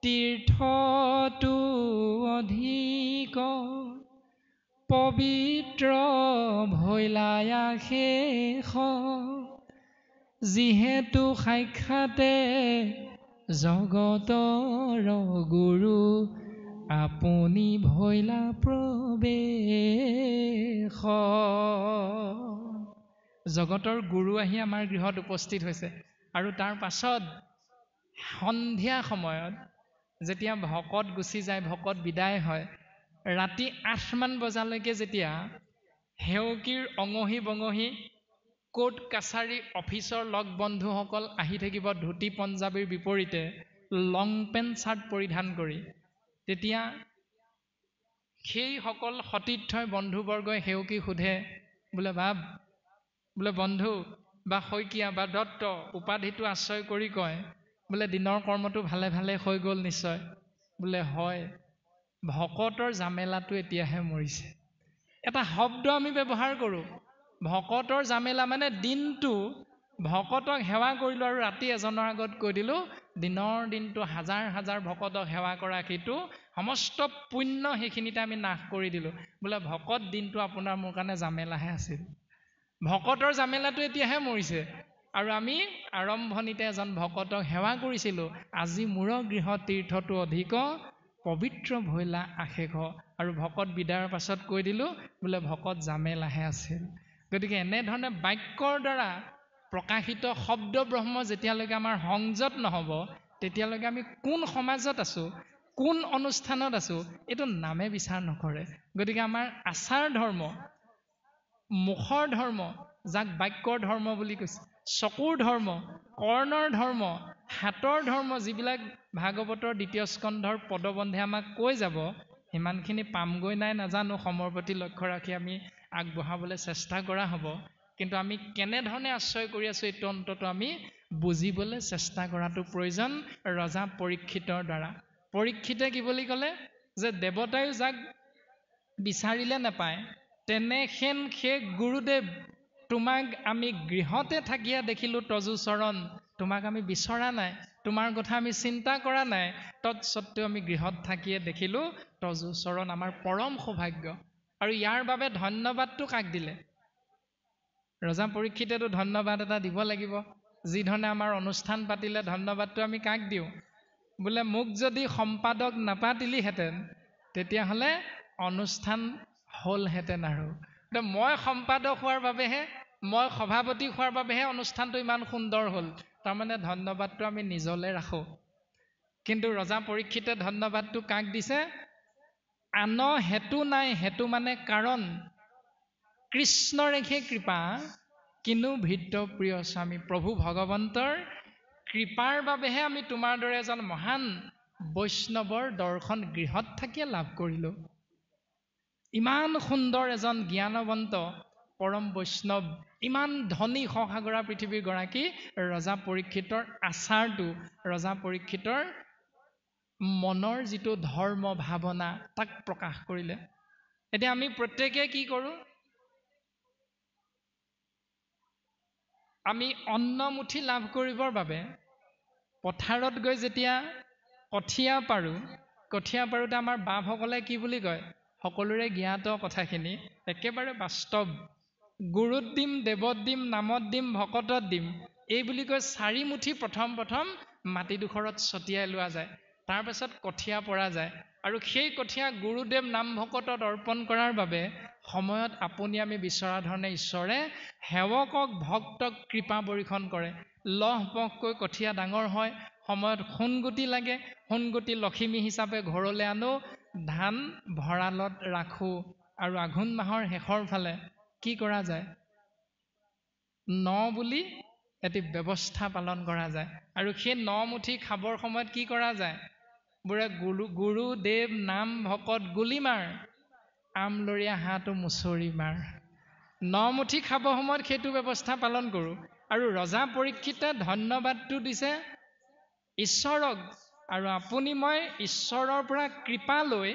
[SPEAKER 1] তীৰ্থটো অধিক, পবিত্ৰ ভৈলায়া শেষ, যিহেতু সাক্ষাতে জগতৰ গুৰু, আপুনি ভৈলা প্ৰৱেশ। জগতৰ গুৰু আহি আমাৰ গৃহত উপস্থিত হৈছে। আৰু তাৰ পাছত সন্ধিয়া সময়ত যেতিয়া ভকত গুচি যায়, ভকত বিদায় হয়, ৰাতি ৮মান বজালৈকে যেতিয়া সেৱকীৰ অঙহী বঙহী, কোৰ্ট কাছাৰী অফিচৰ লগ বন্ধুসকল আহি থাকিব ধুতি পঞ্জাৱীৰ বিপৰীতে লং পেণ্ট চাৰ্ট পৰিধান কৰি, তেতিয়া সেইসকল সতীৰ্থই বন্ধুবৰ্গই সেৱকীক সোধে, বোলে বাপ, বোলে বন্ধু বা শইকীয়া বা দত্ত উপাধিটো আশ্ৰয় কৰি কয় বোলে দিনৰ কৰ্মটো ভালে ভালে হৈ গ'ল নিশ্চয়। বোলে হয়, ভকতৰ জামেলাটো এতিয়াহে মৰিছে। এটা শব্দ আমি ব্যৱহাৰ কৰোঁ, ভকতৰ জামেলা মানে দিনটো ভকতক সেৱা কৰিলোঁ আৰু ৰাতি এজনৰ আগত কৈ দিলোঁ দিনৰ দিনটো হাজাৰ হাজাৰ ভকতক সেৱা কৰা সেইটো সমস্ত পুণ্য সেইখিনিতে আমি নাশ কৰি দিলোঁ। বোলে ভকত দিনটো আপোনাৰ মোৰ কাৰণে জামেলাহে আছিল। ভকতৰ জামেলাটো এতিয়াহে মৰিছে। আৰু আমি আৰম্ভণিতে এজন ভকতক সেৱা কৰিছিলোঁ, আজি মূৰ গৃহ তীৰ্থটো অধিক পবিত্ৰ ভৈলা আশেষ। আৰু ভকত বিদায়ৰ পাছত কৈ দিলোঁ বোলে ভকত জামেলাহে আছিল। গতিকে এনেধৰণে বাক্যৰ দ্বাৰা প্ৰকাশিত শব্দ ব্ৰহ্ম যেতিয়ালৈকে আমাৰ সংযত নহ'ব, তেতিয়ালৈকে আমি কোন সমাজত আছোঁ, কোন অনুষ্ঠানত আছোঁ, এইটো নামে বিচাৰ নকৰে। গতিকে আমাৰ আচাৰ ধৰ্ম, মুখৰ ধৰ্ম, যাক বাক্যৰ ধৰ্ম বুলি কৈছে, চকুৰ ধৰ্ম, কৰ্ণৰ ধৰ্ম, হাতৰ ধৰ্ম, যিবিলাক ভাগৱতৰ 2য় স্কন্ধৰ পদবন্ধে আমাক কৈ যাব, সিমানখিনি পামগৈ নাই নাজানো। সময়ৰ প্ৰতি লক্ষ্য ৰাখি আমি আগবঢ়াবলৈ চেষ্টা কৰা হ'ব। কিন্তু আমি কেনেধৰণে আশ্ৰয় কৰি আছোঁ এইটো অন্তত আমি বুজিবলৈ চেষ্টা কৰাটো প্ৰয়োজন। ৰজা পৰীক্ষিতৰ দ্বাৰা, পৰীক্ষিতে কি বুলি ক'লে যে দেৱতায়ো যাক বিচাৰিলে নাপায়, তেনেহেন সেই গুৰুদেৱ তোমাক আমি গৃহতে থাকিয়া দেখিলোঁ তজু চৰণ, তোমাক আমি বিচৰা নাই, তোমাৰ কথা আমি চিন্তা কৰা নাই, তৎসত্বেও আমি গৃহত থাকিয়ে দেখিলোঁ তজু চৰণ। আমাৰ পৰম সৌভাগ্য। আৰু ইয়াৰ বাবে ধন্যবাদটো কাক দিলে? ৰজা পৰীক্ষিতেতো ধন্যবাদ এটা দিব লাগিব। যিধৰণে আমাৰ অনুষ্ঠান পাতিলে ধন্যবাদটো আমি কাক দিওঁ? বোলে মোক যদি সম্পাদক নাপাতিলিহেঁতেন তেতিয়াহ'লে অনুষ্ঠান হ'লহেঁতেন। আৰু মই সম্পাদক হোৱাৰ বাবেহে, মই সভাপতি হোৱাৰ বাবেহে অনুষ্ঠানটো ইমান সুন্দৰ হ'ল। তাৰমানে ধন্যবাদটো আমি নিজলৈ ৰাখোঁ। কিন্তু ৰজা পৰীক্ষিতে ধন্যবাদটো কাক দিছে? আন হেতু নাই, হেতু মানে কাৰণ। কৃষ্ণৰেখে কৃপা কিনো ভৃত্য প্ৰিয় স্বামী, প্ৰভু ভগৱন্তৰ কৃপাৰ বাবেহে আমি তোমাৰ দৰে এজন মহান বৈষ্ণৱৰ দৰ্শন গৃহত থাকিয়ে লাভ কৰিলোঁ। ইমান সুন্দৰ এজন জ্ঞানৱন্ত পৰম বৈষ্ণৱ, ইমান ধনী সসাগৰা পৃথিৱীৰ গৰাকী ৰজা পৰীক্ষিতৰ আচাৰটো, ৰজা পৰীক্ষিতৰ মনৰ যিটো ধৰ্ম ভাৱনা তাক প্ৰকাশ কৰিলে। এতিয়া আমি প্ৰত্যেকে কি কৰোঁ? আমি অন্নমুঠি লাভ কৰিবৰ বাবে পথাৰত গৈ যেতিয়া কঠীয়া পাৰোঁ, কঠীয়া পাৰোঁতে আমাৰ বাপসকলে কি বুলি কয়? সকলোৰে জ্ঞাত কথাখিনি, একেবাৰে বাস্তৱ। গুৰুত দিম, দেৱত দিম, নামত দিম, ভকতত দিম, এই বুলি কৈ 4 মুঠি প্ৰথম মাটিডোখৰত ছটিয়াই লোৱা যায়। তাৰপাছত কঠীয়া পৰা যায়। আৰু সেই কঠীয়া গুৰুদেৱ নাম ভকতত অৰ্পণ কৰাৰ বাবে সময়ত আপুনি আমি বিচৰা ধৰণে ঈশ্বৰে সেৱকক ভক্তক কৃপা বৰ্ষণ কৰে। লহপহকৈ কঠীয়া ডাঙৰ হয়, সময়ত সোণগুটি লাগে, সোণগুটি লখিমী হিচাপে ঘৰলৈ আনো, ধান ভঁৰালত ৰাখোঁ। আৰু আঘোণ মাহৰ শেষৰ ফালে কি কৰা যায়? ন বুলি এটি ব্যৱস্থা পালন কৰা যায়। আৰু সেই 9 মুঠি খাবৰ সময়ত কি কৰা যায়? বোৰে গুৰু দেৱ নাম ভকত গুলিমাৰ, আমলৰীয়া হাঁহটো মুচৰি মাৰ। 9 মুঠি খাব সময়ত সেইটো ব্যৱস্থা পালন কৰোঁ। আৰু ৰজা পৰীক্ষিতে ধন্যবাদটো দিছে ঈশ্বৰক, আৰু আপুনি মই ঈশ্বৰৰ পৰা কৃপা লৈ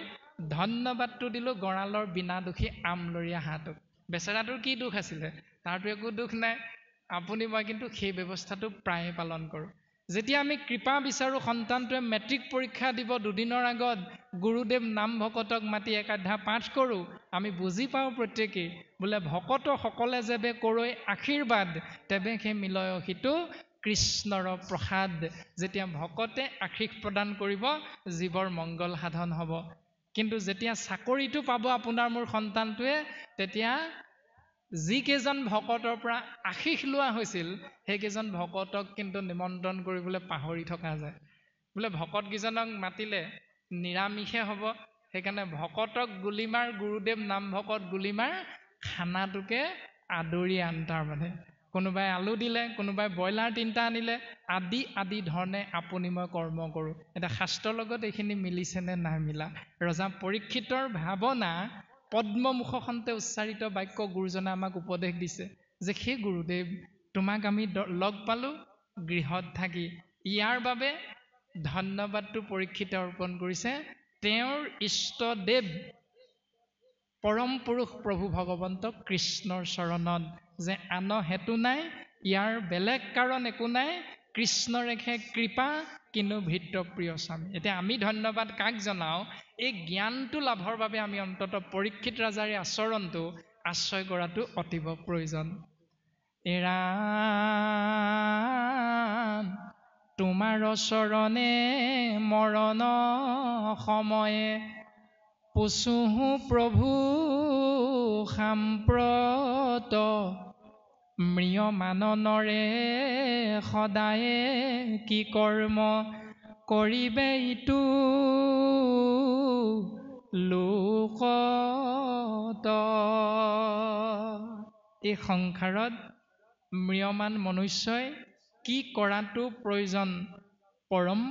[SPEAKER 1] ধন্যবাদটো দিলোঁ গঁৰালৰ বিনা দোষী আমলৰীয়া হাঁহটোক। বেচেৰাটোৰ কি দোষ আছিলে? তাৰতো একো দোষ নাই। আপুনি মই কিন্তু সেই ব্যৱস্থাটো প্ৰায়ে পালন কৰোঁ। যেতিয়া আমি কৃপা বিচাৰোঁ, সন্তানটোৱে মেট্ৰিক পৰীক্ষা দিব 2 দিনৰ আগত গুৰুদেৱ নাম ভকতক মাতি একাধ্যায় পাঠ কৰোঁ। আমি বুজি পাওঁ প্ৰত্যেকেই, বোলে ভকত সকলে যেবে কৰৈ আশীৰ্বাদ, তেবে সেই মিলয় সিটো কৃষ্ণৰ প্ৰসাদ। যেতিয়া ভকতে আশীষ প্ৰদান কৰিব, জীৱৰ মংগল সাধন হ'ব। কিন্তু যেতিয়া চাকৰিটো পাব আপোনাৰ মোৰ সন্তানটোৱে, তেতিয়া যিকেইজন ভকতৰ পৰা আশীষ লোৱা হৈছিল, সেইকেইজন ভকতক কিন্তু নিমন্ত্ৰণ কৰিবলৈ পাহৰি থকা যায়। বোলে ভকতকেইজনক মাতিলে নিৰামিষে হ'ব, সেইকাৰণে ভকতক গুলিমাৰ, গুৰুদেৱ নাম ভকত গুলিমাৰ খানাটোকে আদৰি আন। তাৰমানে কোনোবাই আলু দিলে, কোনোবাই ব্ৰইলাৰ 3টা আনিলে, আদি ধৰণে আপুনি মই কৰ্ম কৰোঁ। এতিয়া শাস্ত্ৰৰ লগত এইখিনি মিলিছেনে নাই মিলা? ৰজা পৰীক্ষিতৰ ভাৱনা পদ্মমুখখনতে উচ্চাৰিত বাক্য গুৰুজনে আমাক উপদেশ দিছে যে সেই গুৰুদেৱ তোমাক আমি লগ পালোঁ গৃহত থাকি, ইয়াৰ বাবে ধন্যবাদটো পৰীক্ষিতে অৰ্পণ কৰিছে তেওঁৰ ইষ্টদেৱ পৰম পুৰুষ প্ৰভু ভগৱন্ত কৃষ্ণৰ চৰণত, যে আন হেতু নাই, ইয়াৰ বেলেগ কাৰণ একো নাই, কৃষ্ণৰেখে কৃপা কিনো ভৃত্যপ্ৰিয় স্বামী। এতিয়া আমি ধন্যবাদ কাক জনাওঁ? এই জ্ঞানটো লাভৰ বাবে আমি অন্তত পৰীক্ষিত ৰাজাৰ এই আচৰণটো আশ্ৰয় কৰাটো অতীৱ প্ৰয়োজন। ৰাম তোমাৰ চৰণে মৰণ সময়ে পুচুহু প্ৰভু সাম্প্ৰত, ম্ৰিয়মাননৰে সদায়ে কি কৰ্ম কৰিবে ইটো লোকত। এই সংসাৰত ম্ৰিয়মান মনুষ্যই কি কৰাটো প্ৰয়োজন পৰম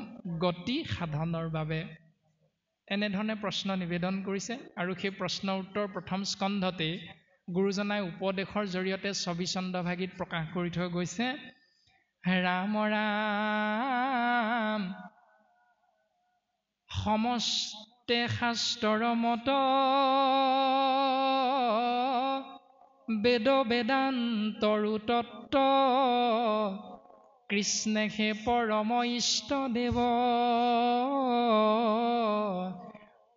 [SPEAKER 1] গতি সাধনৰ বাবে? এনেধৰণে প্ৰশ্ন নিবেদন কৰিছে আৰু সেই প্ৰশ্ন উত্তৰ প্ৰথম স্কন্ধতেই গুৰুজনাই উপদেশৰ জৰিয়তে ছবিচন্দ্ৰভাগীত প্ৰকাশ কৰি থৈ গৈছে। ৰাম ৰাম সমস্তে শাস্ত্ৰৰ মত, বেদ বেদান্তৰো তত্ত্ব, কৃষ্ণে হে পৰম ইষ্ট দেৱ,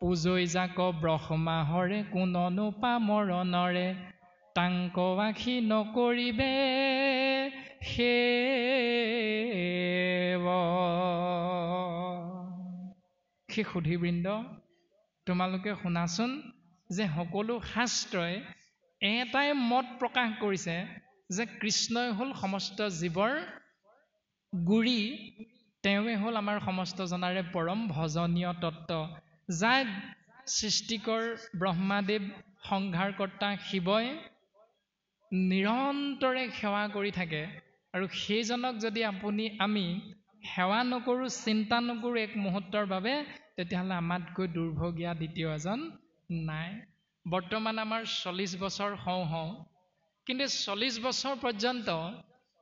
[SPEAKER 1] পূজৈ যাক ব্ৰহ্মাহৰে কোননো পামৰণৰে, তাংক আখি নকৰিবে সেৱ। সেই সুধীবৃন্দ, তোমালোকে শুনাচোন যে সকলো শাস্ত্ৰই এটাই মত প্ৰকাশ কৰিছে যে কৃষ্ণই হ'ল সমস্ত জীৱৰ গুৰি, তেওঁৱে হ'ল আমাৰ সমস্ত জনাৰে পৰম ভজনীয় তত্ত্ব, যাক সৃষ্টিকৰ ব্ৰহ্মাদেৱ সংহাৰকৰ্তা শিৱই নিৰন্তৰে সেৱা কৰি থাকে। আৰু সেইজনক যদি আমি সেৱা নকৰোঁ, চিন্তা নকৰোঁ এক মুহূৰ্তৰ বাবে, তেতিয়াহ'লে আমাতকৈ দুৰ্ভগীয়া দ্বিতীয় এজন নাই। বৰ্তমান আমাৰ 40 বছৰ হওঁ হওঁ, কিন্তু 40 বছৰ পৰ্যন্ত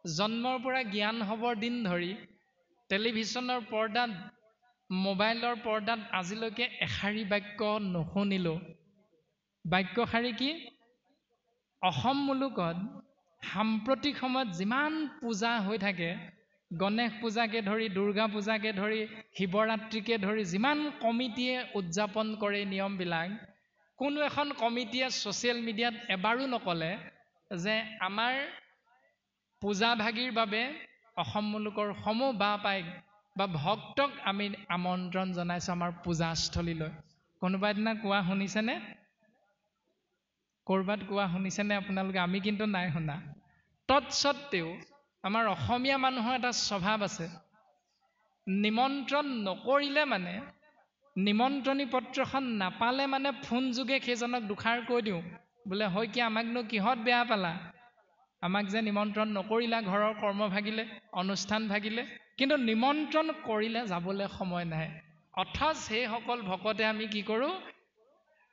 [SPEAKER 1] জন্মৰ পৰা জ্ঞান হ'বৰ দিন ধৰি টেলিভিশ্যনৰ পৰ্দাত, মোবাইলৰ পৰ্দাত আজিলৈকে এষাৰি বাক্য নুশুনিলোঁ। বাক্যশাৰী কি? অসম মুলুকত সাম্প্ৰতিক সময়ত যিমান পূজা হৈ থাকে, গণেশ পূজাকে ধৰি, দুৰ্গা পূজাকে ধৰি, শিৱৰাত্ৰিকে ধৰি যিমান কমিটিয়ে উদযাপন কৰে নিয়মবিলাক, কোনো এখন কমিটিয়ে ছ'চিয়েল মিডিয়াত এবাৰো নক'লে যে আমাৰ পূজাভাগীৰ বাবে অসম মুলুকৰ সমূহ বাপাইক বা ভক্তক আমি আমন্ত্ৰণ জনাইছোঁ আমাৰ পূজাস্থলীলৈ। কোনোবা এদিনা কোৱা শুনিছেনে? ক'ৰবাত কোৱা শুনিছেনে আপোনালোকে? আমি কিন্তু নাই শুনা। তৎসত্ত্বেও আমাৰ অসমীয়া মানুহৰ এটা স্বভাৱ আছে, নিমন্ত্ৰণ নকৰিলে মানে, নিমন্ত্ৰণী পত্ৰখন নাপালে মানে ফোন যোগে সেইজনক দুষাৰ কৈ দিওঁ, বোলে হয় কি, আমাকনো কিহত বেয়া পালা, আমাক যে নিমন্ত্ৰণ নকৰিলা ঘৰৰ কৰ্ম ভাগিলে, অনুষ্ঠান ভাগিলে, কিন্তু নিমন্ত্ৰণ কৰিলে যাবলৈ সময় নাই। অথচ সেইসকল ভকতে আমি কি কৰোঁ,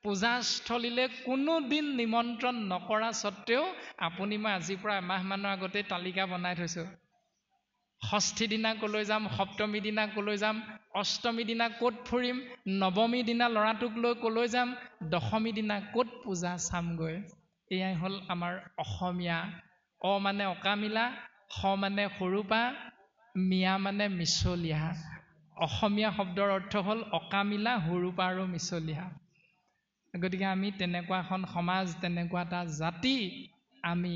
[SPEAKER 1] পূজাস্থলীলৈ কোনো দিন নিমন্ত্ৰণ নকৰা স্বত্তেও, আপুনি মই আজিৰ পৰা এমাহমানৰ আগতে তালিকা বনাই থৈছোঁ, ষষ্ঠী দিনা ক'লৈ যাম, সপ্তমী দিনা ক'লৈ যাম, অষ্টমী দিনা ক'ত ফুৰিম, নৱমী দিনা ল'ৰাটোক লৈ ক'লৈ যাম, দশমী দিনা ক'ত পূজা চামগৈ। এয়াই হ'ল আমাৰ অসমীয়া। অ মানে অকামিলা, স মানে সৰুপা, মিয়া মানে মিছলীয়া। অসমীয়া শব্দৰ অৰ্থ হ'ল অকামিলা, সৰুপা আৰু মিছলীয়া। গতিকে আমি তেনেকুৱা এখন সমাজ, তেনেকুৱা এটা জাতি, আমি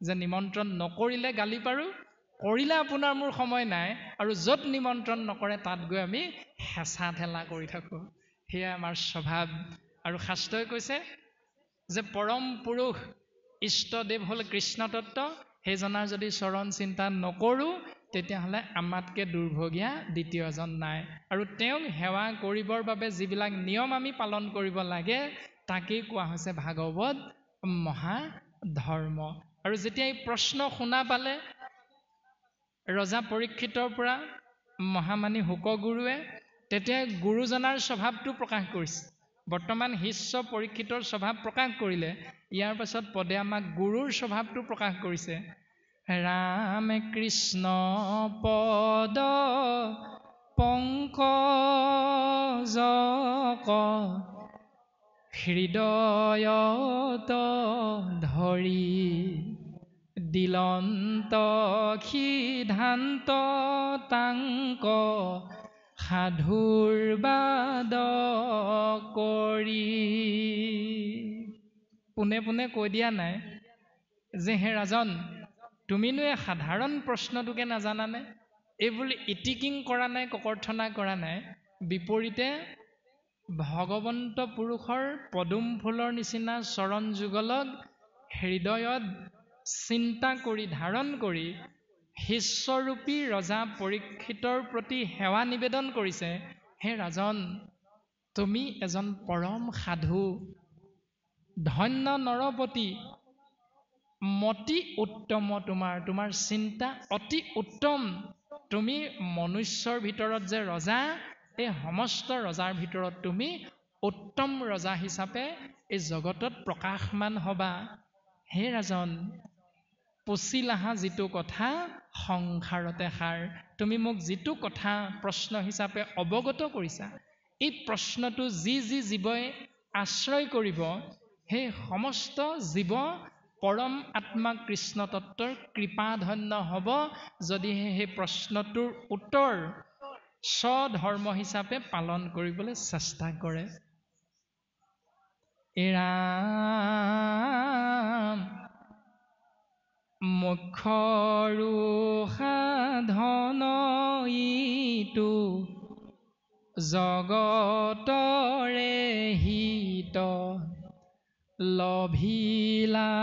[SPEAKER 1] যে নিমন্ত্ৰণ নকৰিলে গালি পাৰোঁ, কৰিলে আপোনাৰ মোৰ সময় নাই, আৰু য'ত নিমন্ত্ৰণ নকৰে তাত গৈ আমি হেঁচা ঠেলা কৰি থাকোঁ। সেয়াই আমাৰ স্বভাৱ। আৰু শাস্ত্ৰই কৈছে যে পৰম পুৰুষ ইষ্টদেৱ হ'ল কৃষ্ণ তত্ত্ব, সেইজনাৰ যদি চৰণ চিন্তা নকৰোঁ, তেতিয়াহ'লে আমাতকৈ দুৰ্ভগীয়া দ্বিতীয় এজন নাই। আৰু তেওঁক সেৱা কৰিবৰ বাবে যিবিলাক নিয়ম আমি পালন কৰিব লাগে, তাকেই কোৱা হৈছে ভাগৱত মহাধৰ্ম। আৰু যেতিয়া এই প্ৰশ্ন শুনা পালে ৰজা পৰীক্ষিতৰ পৰা মহামানী শুকগুৰুৱে, তেতিয়া গুৰুজনাৰ স্বভাৱটো প্ৰকাশ কৰিছে। বৰ্তমান শিষ্য পৰীক্ষিতৰ স্বভাৱ প্ৰকাশ কৰিলে, ইয়াৰ পাছত পদে আমাক গুৰুৰ স্বভাৱটো প্ৰকাশ কৰিছে। ৰাম কৃষ্ণ পদ পংকজক হৃদয়ত ধৰি দিলন্ত সিদ্ধান্ত তাংক সাধুৰ বাদ কৰি। পোনে পোনে কৈ দিয়া নাই যে হে ৰাজন, তুমিনো এই সাধাৰণ প্ৰশ্নটোকে নাজানানে? এইবুলি ইটিকিং কৰা নাই, ককৰ্থনা কৰা নাই। বিপৰীতে ভগৱন্ত পুৰুষৰ পদুম ফুলৰ নিচিনা চৰণ যুগলক হৃদয়ত চিন্তা কৰি ধাৰণ কৰি শিষ্যৰূপী ৰজা পৰীক্ষিতৰ প্ৰতি সেৱা নিবেদন কৰিছে। হে ৰাজন, তুমি এজন পৰম সাধু, ধন্য নৰপতি, মতি উত্তম, তোমাৰ চিন্তা অতি উত্তম। তুমি মনুষ্যৰ ভিতৰত যে ৰজা, এই সমস্ত ৰজাৰ ভিতৰত তুমি উত্তম ৰজা হিচাপে এই জগতত প্ৰকাশমান হবা। হে ৰাজন, পচিলাহা যিটো কথা সংসাৰতে সাৰ। তুমি মোক যিটো কথা প্ৰশ্ন হিচাপে অৱগত কৰিছা, এই প্ৰশ্নটো যি যি জীৱই আশ্ৰয় কৰিব, সেই সমস্ত জীৱ পৰম আত্মা কৃষ্ণ তত্বৰ কৃপাধন্য হ'ব, যদিহে সেই প্ৰশ্নটোৰ উত্তৰ স্বধৰ্ম হিচাপে পালন কৰিবলৈ চেষ্টা কৰে। ৰাম মুখ্যৰু সাধন ইটো জগতৰে হিত, লভিলা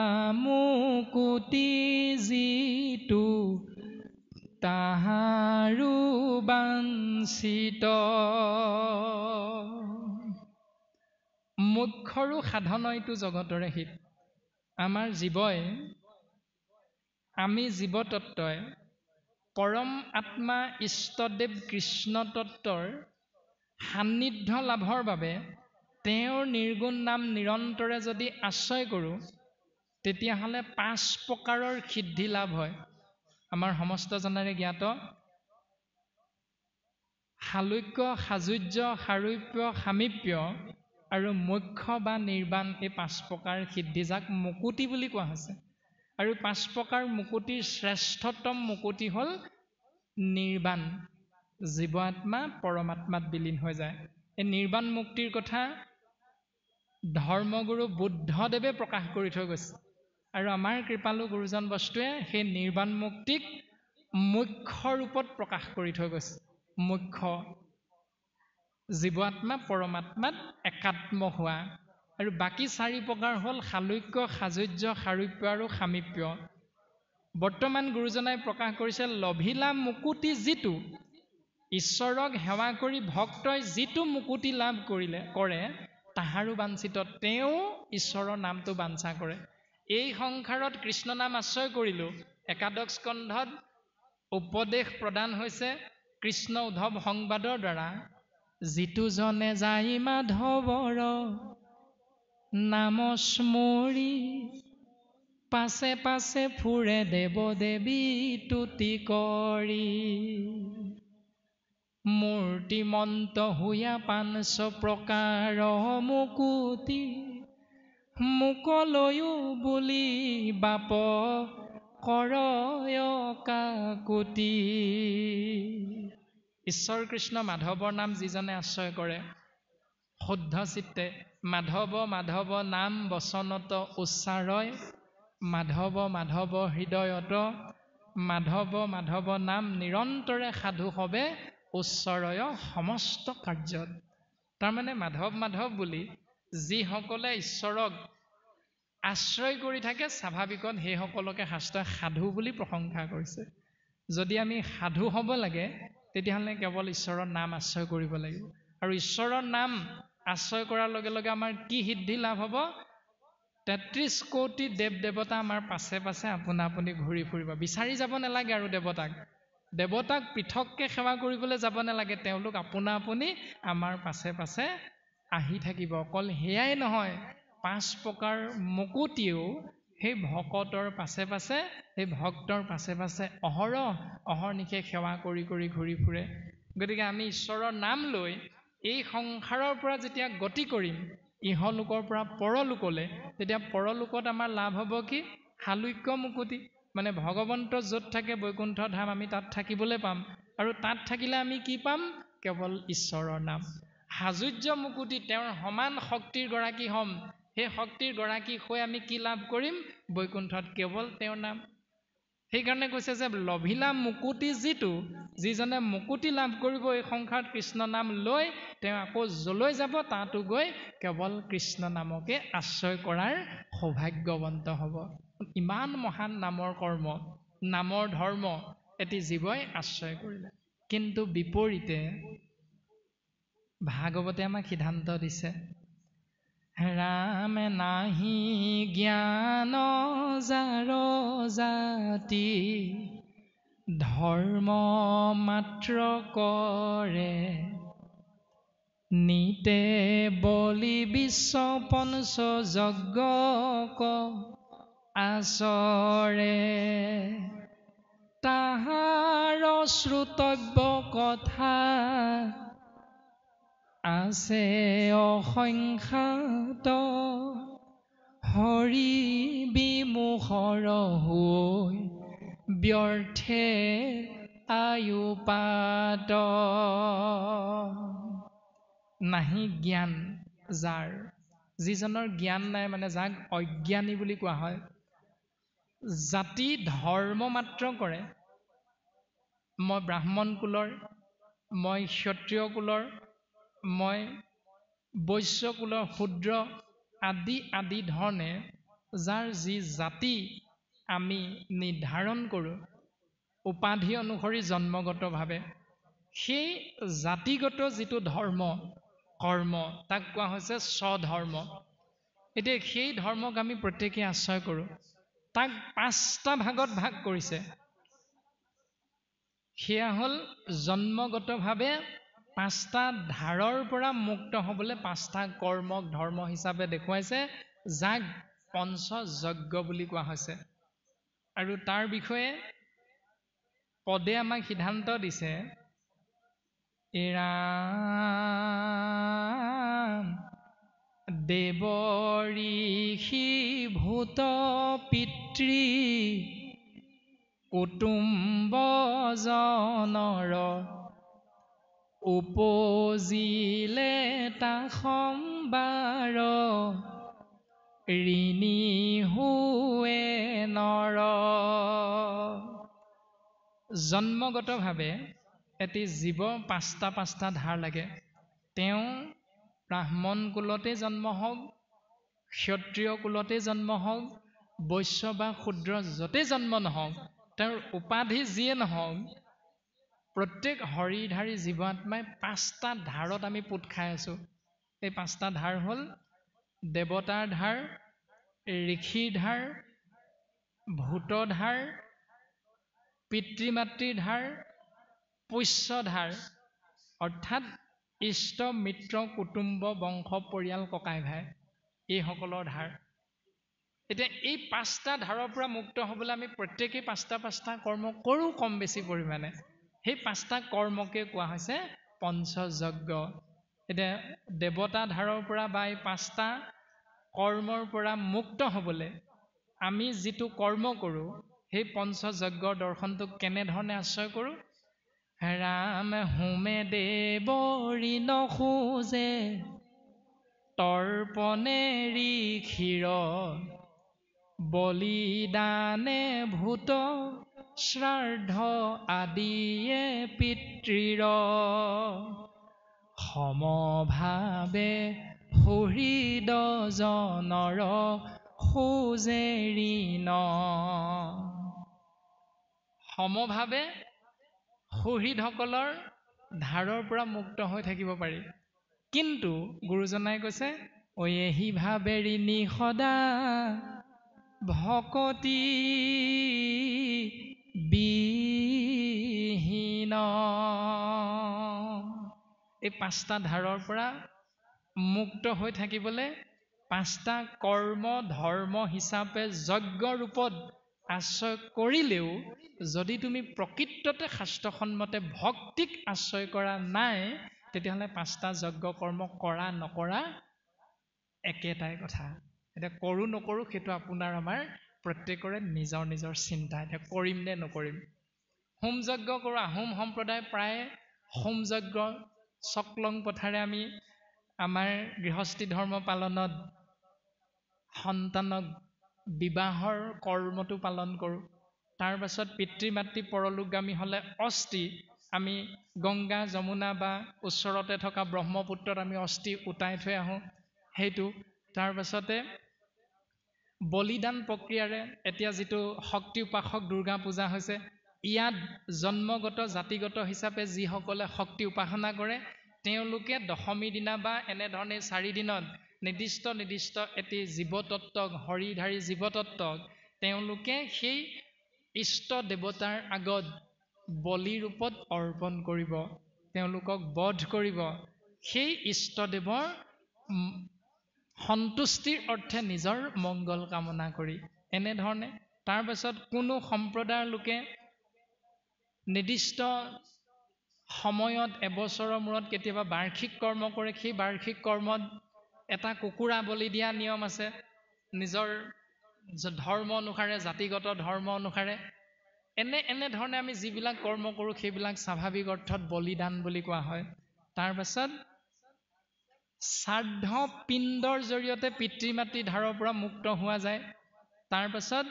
[SPEAKER 1] মুকুতি যিটো তাহাৰো বাঞ্ছিত। মুখ্যৰু সাধন ইটো জগতৰে হিত। আমাৰ জীৱই, আমি জীৱতত্বই পৰম আত্মা ইষ্টদেৱ কৃষ্ণ তত্বৰ সান্নিধ্য লাভৰ বাবে তেওঁৰ নিৰ্গুণ নাম নিৰন্তৰে যদি আশ্ৰয় কৰোঁ, তেতিয়াহ'লে 5 প্ৰকাৰৰ সিদ্ধি লাভ হয়। আমাৰ সমস্ত জনৰে জ্ঞাত সালোক্য, সাযুজ্য, সাৰূপ্য, সামীপ্য আৰু মোক্ষ বা নিৰ্বাণ, এই 5 প্ৰকাৰ সিদ্ধি, যাক মুকুতি বুলি কোৱা হৈছে। আৰু 5 প্ৰকাৰ মুকুতিৰ শ্ৰেষ্ঠতম মুকুতি হ'ল নিৰ্বাণ। জীৱ আত্মা পৰমাত্মাত বিলীন হৈ যায়। এই নিৰ্বাণ মুক্তিৰ কথা ধৰ্মগুৰু বুদ্ধদেৱে প্ৰকাশ কৰি থৈ গৈছে। আৰু আমাৰ কৃপালু গুৰুজন বস্তুৱে সেই নিৰ্বাণ মুক্তিক মুখ্য ৰূপত প্ৰকাশ কৰি থৈ গৈছে। মুখ্য জীৱ আত্মা পৰমাত্মাত একাত্ম হোৱা। আৰু বাকী 4 প্ৰকাৰ হ'ল সালোক্য, সাযুজ্য, সাৰূপ্য আৰু সামীপ্য। বৰ্তমান গুৰুজনাই প্ৰকাশ কৰিছে লভিলা মুকুতি যিটো, ঈশ্বৰক সেৱা কৰি ভক্তই যিটো মুকুতি লাভ কৰে তাহাৰো বাঞ্ছিত। তেওঁ ঈশ্বৰৰ নামটো বাঞ্ছা কৰে। এই সংসাৰত কৃষ্ণ নাম আশ্ৰয় কৰিলোঁ। একাদশ স্কন্ধত উপদেশ প্ৰদান হৈছে কৃষ্ণ উদ্ধৱ সংবাদৰ দ্বাৰা। যিটো জনে যাই মাধৱৰ নাম স্মৰি, পাছে পাছে ফুৰে দেৱ দেৱী তুতি কৰি, মূৰ্তিমন্ত হুয়া 500 প্ৰকাৰ মুকুতি, মুকলৈও বুলি বাপ কৰয় কাকুতি। ঈশ্বৰ কৃষ্ণ মাধৱৰ নাম যিজনে আশ্ৰয় কৰে শুদ্ধ চিত্তে, মাধৱ মাধৱ নাম বচনত উচ্চাৰয়, মাধৱ মাধৱ হৃদয়ত, মাধৱ মাধৱ নাম নিৰন্তৰে সাধু হবে উচ্চৰয় সমস্ত কাৰ্যত। তাৰমানে মাধৱ মাধৱ বুলি যিসকলে ঈশ্বৰক আশ্ৰয় কৰি থাকে, স্বাভাৱিকত সেইসকলকে শাস্ত্ৰই সাধু বুলি প্ৰশংসা কৰিছে। যদি আমি সাধু হ'ব লাগে, তেতিয়াহ'লে কেৱল ঈশ্বৰৰ নাম আশ্ৰয় কৰিব লাগিব। আৰু ঈশ্বৰৰ নাম আশ্ৰয় কৰাৰ লগে লগে আমাৰ কি সিদ্ধি লাভ হ'ব? 33 কোটি দেৱ দেৱতা আমাৰ পাছে পাছে আপোনা আপুনি ঘূৰি ফুৰিব। বিচাৰি যাব নালাগে আৰু দেৱতাক পৃথককে সেৱা কৰিবলৈ যাব নালাগে। তেওঁলোক আপোনা আপুনি আমাৰ পাছে পাছে আহি থাকিব। অকল সেয়াই নহয়, 5 প্ৰকাৰ মুকুতিও সেই ভকতৰ পাছে পাছে সেই ভক্তৰ পাছে পাছে অহৰ্নিশে সেৱা কৰি কৰি ঘূৰি ফুৰে। গতিকে আমি ঈশ্বৰৰ নাম লৈ এই সংসাৰৰ পৰা যেতিয়া গতি কৰিম ইহলোকৰ পৰা পৰলোকলৈ, তেতিয়া পৰলোকত আমাৰ লাভ হ'ব কি? সালোক্য মুকুতি, মানে ভগৱন্ত য'ত থাকে বৈকুণ্ঠ ধাম, আমি তাত থাকিবলৈ পাম। আৰু তাত থাকিলে আমি কি পাম? কেৱল ঈশ্বৰৰ নাম। সাযুজ্য মুকুতি, তেওঁৰ সমান শক্তিৰ গৰাকী হ'ম। সেই শক্তিৰ গৰাকী হৈ আমি কি লাভ কৰিম? বৈকুণ্ঠত কেৱল তেওঁৰ নাম। সেইকাৰণে কৈছে যে লভিলা মুকুতি যিজনে মুকুতি লাভ কৰিব এই সংসাৰত কৃষ্ণ নাম লৈ, তেওঁ আকৌ যলৈ যাব তাতো গৈ কেৱল কৃষ্ণ নামকে আশ্ৰয় কৰাৰ সৌভাগ্যৱন্ত হ'ব। ইমান মহান নামৰ কৰ্ম, নামৰ ধৰ্ম এটি জীৱই আশ্ৰয় কৰিলে। কিন্তু বিপৰীতে ভাগৱতে আমাক সিদ্ধান্ত দিছে, ৰাম নাহি জ্ঞান যাৰ জাতি, ধৰ্ম মাত্ৰ কৰে, নিতে বলি বিশ্ব পঞ্চ যজ্ঞক আচৰে, তাহাৰ শ্ৰুতব্য কথা আছে অসংখ্যাত, হৰি বিমুখৰ হৈ ব্যৰ্থে আয়ুপাত। নাহি জ্ঞান যাৰ, যিজনৰ জ্ঞান নাই, মানে যাক অজ্ঞানী বুলি কোৱা হয়। জাতি ধৰ্ম মাত্ৰ কৰে, মই ব্ৰাহ্মণ কুলৰ, মই ক্ষত্ৰিয় কুলৰ, মই বৈশ্য কুলৰ শূদ্ৰ আদি আদি ধৰণে যাৰ যি জাতি আমি নিৰ্ধাৰণ কৰোঁ উপাধি অনুসৰি জন্মগতভাৱে, সেই জাতিগত যিটো ধৰ্ম কৰ্ম তাক কোৱা হৈছে স্বধৰ্ম। এতিয়া সেই ধৰ্মক আমি প্ৰত্যেকেই আশ্ৰয় কৰোঁ। তাক 5টা ভাগত ভাগ কৰিছে। সেয়া হ'ল জন্মগতভাৱে 5টা ধাৰৰ পৰা মুক্ত হ'বলৈ 5টা কৰ্মক ধৰ্ম হিচাপে দেখুৱাইছে, যাক পঞ্চযজ্ঞ বুলি কোৱা হৈছে। আৰু তাৰ বিষয়ে পদে আমাক সিদ্ধান্ত দিছে, ৰাম দেৱ ঋষি ভূত পিতৃ কুটুম্ব জনৰ, উপজিলে তা সম্বাৰ, ঋণী হোৱে নৰ। জন্মগতভাৱে এটি জীৱ 5টা ধাৰ লাগে। তেওঁ ব্ৰাহ্মণ কুলতে জন্ম হওক, ক্ষত্ৰিয় কুলতে জন্ম হওক, বৈশ্য বা শূদ্ৰ য'তে জন্ম নহওক, তেওঁৰ উপাধি যিয়ে নহওক, প্ৰত্যেক হৰিধাৰী জীৱাত্মাই 5টা ধাৰত আমি পোত খাই আছোঁ। এই 5টা ধাৰ হ'ল দেৱতাৰ ধাৰ, ঋষিৰ ধাৰ, ভূতৰ ধাৰ, পিতৃ মাতৃৰ ধাৰ, পুষ্য ধাৰ, অৰ্থাৎ ইষ্ট মিত্ৰ কুটুম্ব বংশ পৰিয়াল ককাই ভাই এইসকলৰ ধাৰ। এতিয়া এই 5টা ধাৰৰ পৰা মুক্ত হ'বলৈ আমি প্ৰত্যেকেই 5টা কৰ্ম কৰোঁ কম বেছি পৰিমাণে। সেই 5টা কৰ্মকে কোৱা হৈছে পঞ্চযজ্ঞ। এতিয়া দেৱতা ধাৰৰ পৰা বা এই 5টা কৰ্মৰ পৰা মুক্ত হ'বলৈ আমি যিটো কৰ্ম কৰোঁ, সেই পঞ্চযজ্ঞৰ দৰ্শনটোক কেনেধৰণে আশ্ৰয় কৰোঁ? ৰাম হোমে দেৱৰী নখোজে, তৰ্পণে ঋষিৰ, বলিদানে ভূত শ্ৰাদ্ধ আদিয়ে পিতৃৰ, সমভাৱে সুহৃদ জনৰ খোজে ঋণ। সমভাৱে সুহৃদসকলৰ ধাৰৰ পৰা মুক্ত হৈ থাকিব পাৰি। কিন্তু গুৰুজনাই কৈছে, এহি ভাৱে ঋণী সদা ভকতি বিহীন। এই 5টা ধাৰৰ পৰা মুক্ত হৈ থাকিবলৈ 5টা কৰ্ম ধৰ্ম হিচাপে যজ্ঞ ৰূপত আশ্ৰয় কৰিলেও যদি তুমি প্ৰকৃততে শাস্ত্ৰসন্মতে ভক্তিক আশ্ৰয় কৰা নাই, তেতিয়াহ'লে 5টা যজ্ঞ কৰ্ম কৰা নকৰা একেটাই কথা। এতিয়া কৰোঁ নকৰোঁ সেইটো আপোনাৰ আমাৰ প্ৰত্যেকৰে নিজৰ নিজৰ চিন্তা। এতিয়া কৰিম নে নকৰিম। হোম যজ্ঞ কৰোঁ। আহোম সম্প্ৰদায় প্ৰায় হোম যজ্ঞ চকলং পথাৰে আমি আমাৰ গৃহস্থী ধৰ্ম পালনত সন্তানক বিবাহৰ কৰ্মটো পালন কৰোঁ। তাৰ পাছত পিতৃ মাতৃ পৰলোকগামী হ'লে অস্থি আমি গংগা যমুনা বা ওচৰতে থকা ব্ৰহ্মপুত্ৰত আমি অস্থি উটাই থৈ আহোঁ। সেইটো তাৰ পাছতে বলিদান প্ৰক্ৰিয়াৰে এতিয়া যিটো শক্তি উপাসক দুৰ্গা পূজা হৈছে, ইয়াত জন্মগত জাতিগত হিচাপে যিসকলে শক্তি উপাসনা কৰে তেওঁলোকে দশমী দিনা বা এনেধৰণে 4 দিনত নিৰ্দিষ্ট এটি জীৱতত্ত্বক হৰিধাৰী জীৱতত্ত্বক তেওঁলোকে সেই ইষ্ট দেৱতাৰ আগত বলি ৰূপত অৰ্পণ কৰিব, তেওঁলোকক বধ কৰিব, সেই ইষ্টদেৱৰ সন্তুষ্টিৰ অৰ্থে নিজৰ মংগল কামনা কৰি। এনেধৰণে তাৰ পাছত কোনো সম্প্ৰদায়ৰ লোকে নিৰ্দিষ্ট সময়ত এবছৰৰ মূৰত কেতিয়াবা বাৰ্ষিক কৰ্ম কৰে। সেই বাৰ্ষিক কৰ্মত এটা কুকুৰা বলি দিয়া নিয়ম আছে নিজৰ ধৰ্ম অনুসাৰে, জাতিগত ধৰ্ম অনুসাৰে। এনেধৰণে আমি যিবিলাক কৰ্ম কৰোঁ সেইবিলাক স্বাভাৱিক অৰ্থত বলিদান বুলি কোৱা হয়। তাৰ পাছত শ্ৰাদ্ধ পিণ্ডৰ জৰিয়তে পিতৃ মাতৃ ধাৰৰ পৰা মুক্ত হোৱা যায়। তাৰ পাছত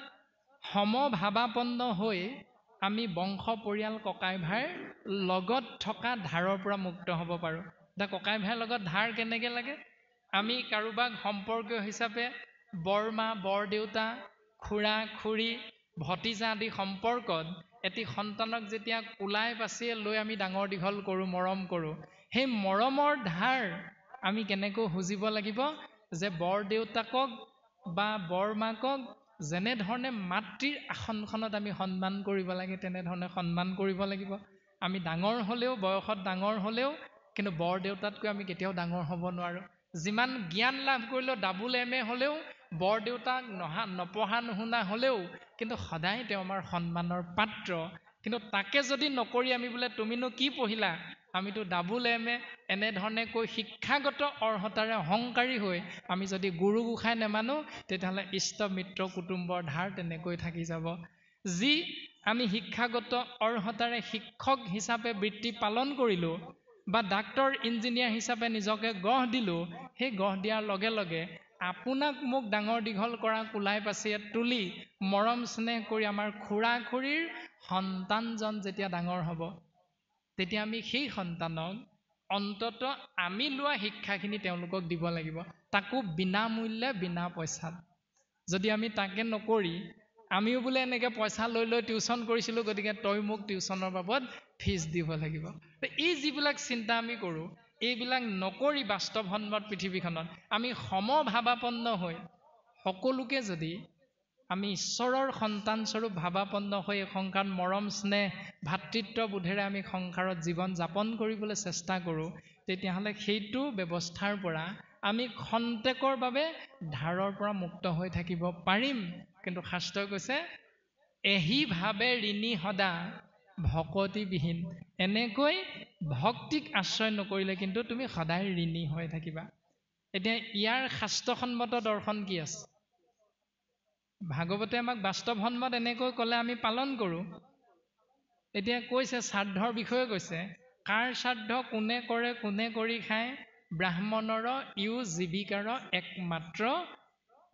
[SPEAKER 1] সমভাৱাপন্ন হৈ আমি বংশ পৰিয়াল ককাই ভাইৰ লগত থকা ধাৰৰ পৰা মুক্ত হ'ব পাৰোঁ। এতিয়া ককাই ভাইৰ লগত ধাৰ কেনেকৈ লাগে? আমি কাৰোবাক সম্পৰ্কীয় হিচাপে বৰমা বৰদেউতা খুৰা খুৰী ভতিজা আদি সম্পৰ্কত এটি সন্তানক যেতিয়া কোলাই পাচিয়ে লৈ আমি ডাঙৰ দীঘল কৰোঁ, মৰম কৰোঁ, সেই মৰমৰ ধাৰ আমি কেনেকৈ খুজিব লাগিব যে বৰদেউতাকক বা বৰমাকক যেনেধৰণে মাতৃৰ আসনখনত আমি সন্মান কৰিব লাগে তেনেধৰণে সন্মান কৰিব লাগিব। আমি ডাঙৰ হ'লেও, বয়সত ডাঙৰ হ'লেও কিন্তু বৰদেউতাতকৈ আমি কেতিয়াও ডাঙৰ হ'ব নোৱাৰোঁ। যিমান জ্ঞান লাভ কৰিলেও ডাবুল MA হ'লেও বৰদেউতাক নপঢ়া নুশুনা হ'লেও কিন্তু সদায় তেওঁ আমাৰ সন্মানৰ পাত্ৰ। কিন্তু তাকে যদি নকৰি আমি বোলে তুমিনো কি পঢ়িলা, আমিতো ডাবুল MA এনেধৰণে কৈ শিক্ষাগত অৰ্হতাৰে অহংকাৰী হৈ আমি যদি গুৰু গোসাঁই নেমানো, তেতিয়াহ'লে ইষ্ট মিত্ৰ কুটুম্বৰ ধাৰ তেনেকৈ থাকি যাব। যি আমি শিক্ষাগত অৰ্হতাৰে শিক্ষক হিচাপে বৃত্তি পালন কৰিলোঁ বা ডাক্তৰ ইঞ্জিনিয়াৰ হিচাপে নিজকে গঢ় দিলোঁ, সেই গঢ় দিয়াৰ লগে লগে আপোনাক মোক ডাঙৰ দীঘল কৰা কোলাই পাচিয়ে তুলি মৰম স্নেহ কৰি আমাৰ খুৰা খুৰীৰ সন্তানজন যেতিয়া ডাঙৰ হ'ব, তেতিয়া আমি সেই সন্তানক অন্তত আমি লোৱা শিক্ষাখিনি তেওঁলোকক দিব লাগিব, তাকো বিনামূল্যে বিনা পইচাত। যদি আমি তাকে নকৰি আমিও বোলে এনেকৈ পইচা লৈ লৈ টিউশ্যন কৰিছিলোঁ, গতিকে তই মোক টিউশ্যনৰ বাবদ ফিজ দিব লাগিব। এই যিবিলাক চিন্তা আমি কৰোঁ, এইবিলাক নকৰি বাস্তৱসন্মত পৃথিৱীখনত আমি সমভাৱাপন্ন হৈ সকলোকে যদি আমি ঈশ্বৰৰ সন্তানস্বৰূপ ভাৱাপন্ন হৈ এই সংসাৰত মৰম স্নেহ ভাতৃত্ববোধেৰে আমি সংসাৰত জীৱন যাপন কৰিবলৈ চেষ্টা কৰোঁ, তেতিয়াহ'লে সেইটো ব্যৱস্থাৰ পৰা আমি খন্তেকৰ বাবে ধাৰৰ পৰা মুক্ত হৈ থাকিব পাৰিম। কিন্তু শাস্ত্ৰই কৈছে এহি ভাৱে ঋণী সদা ভকতিবিহীন। এনেকৈ ভক্তিক আশ্ৰয় নকৰিলে কিন্তু তুমি সদায় ঋণী হৈ থাকিবা। এতিয়া ইয়াৰ শাস্ত্ৰসন্মত দৰ্শন কি আছে? ভাগৱতে আমাক বাস্তৱসন্মত এনেকৈ ক'লে আমি পালন কৰোঁ। এতিয়া কৈছে শ্ৰাদ্ধৰ বিষয়ে কৈছে, কাৰ শ্ৰাদ্ধ কোনে কৰে কোনে কৰি খায়, ব্ৰাহ্মণৰ ইও জীৱিকাৰ একমাত্ৰ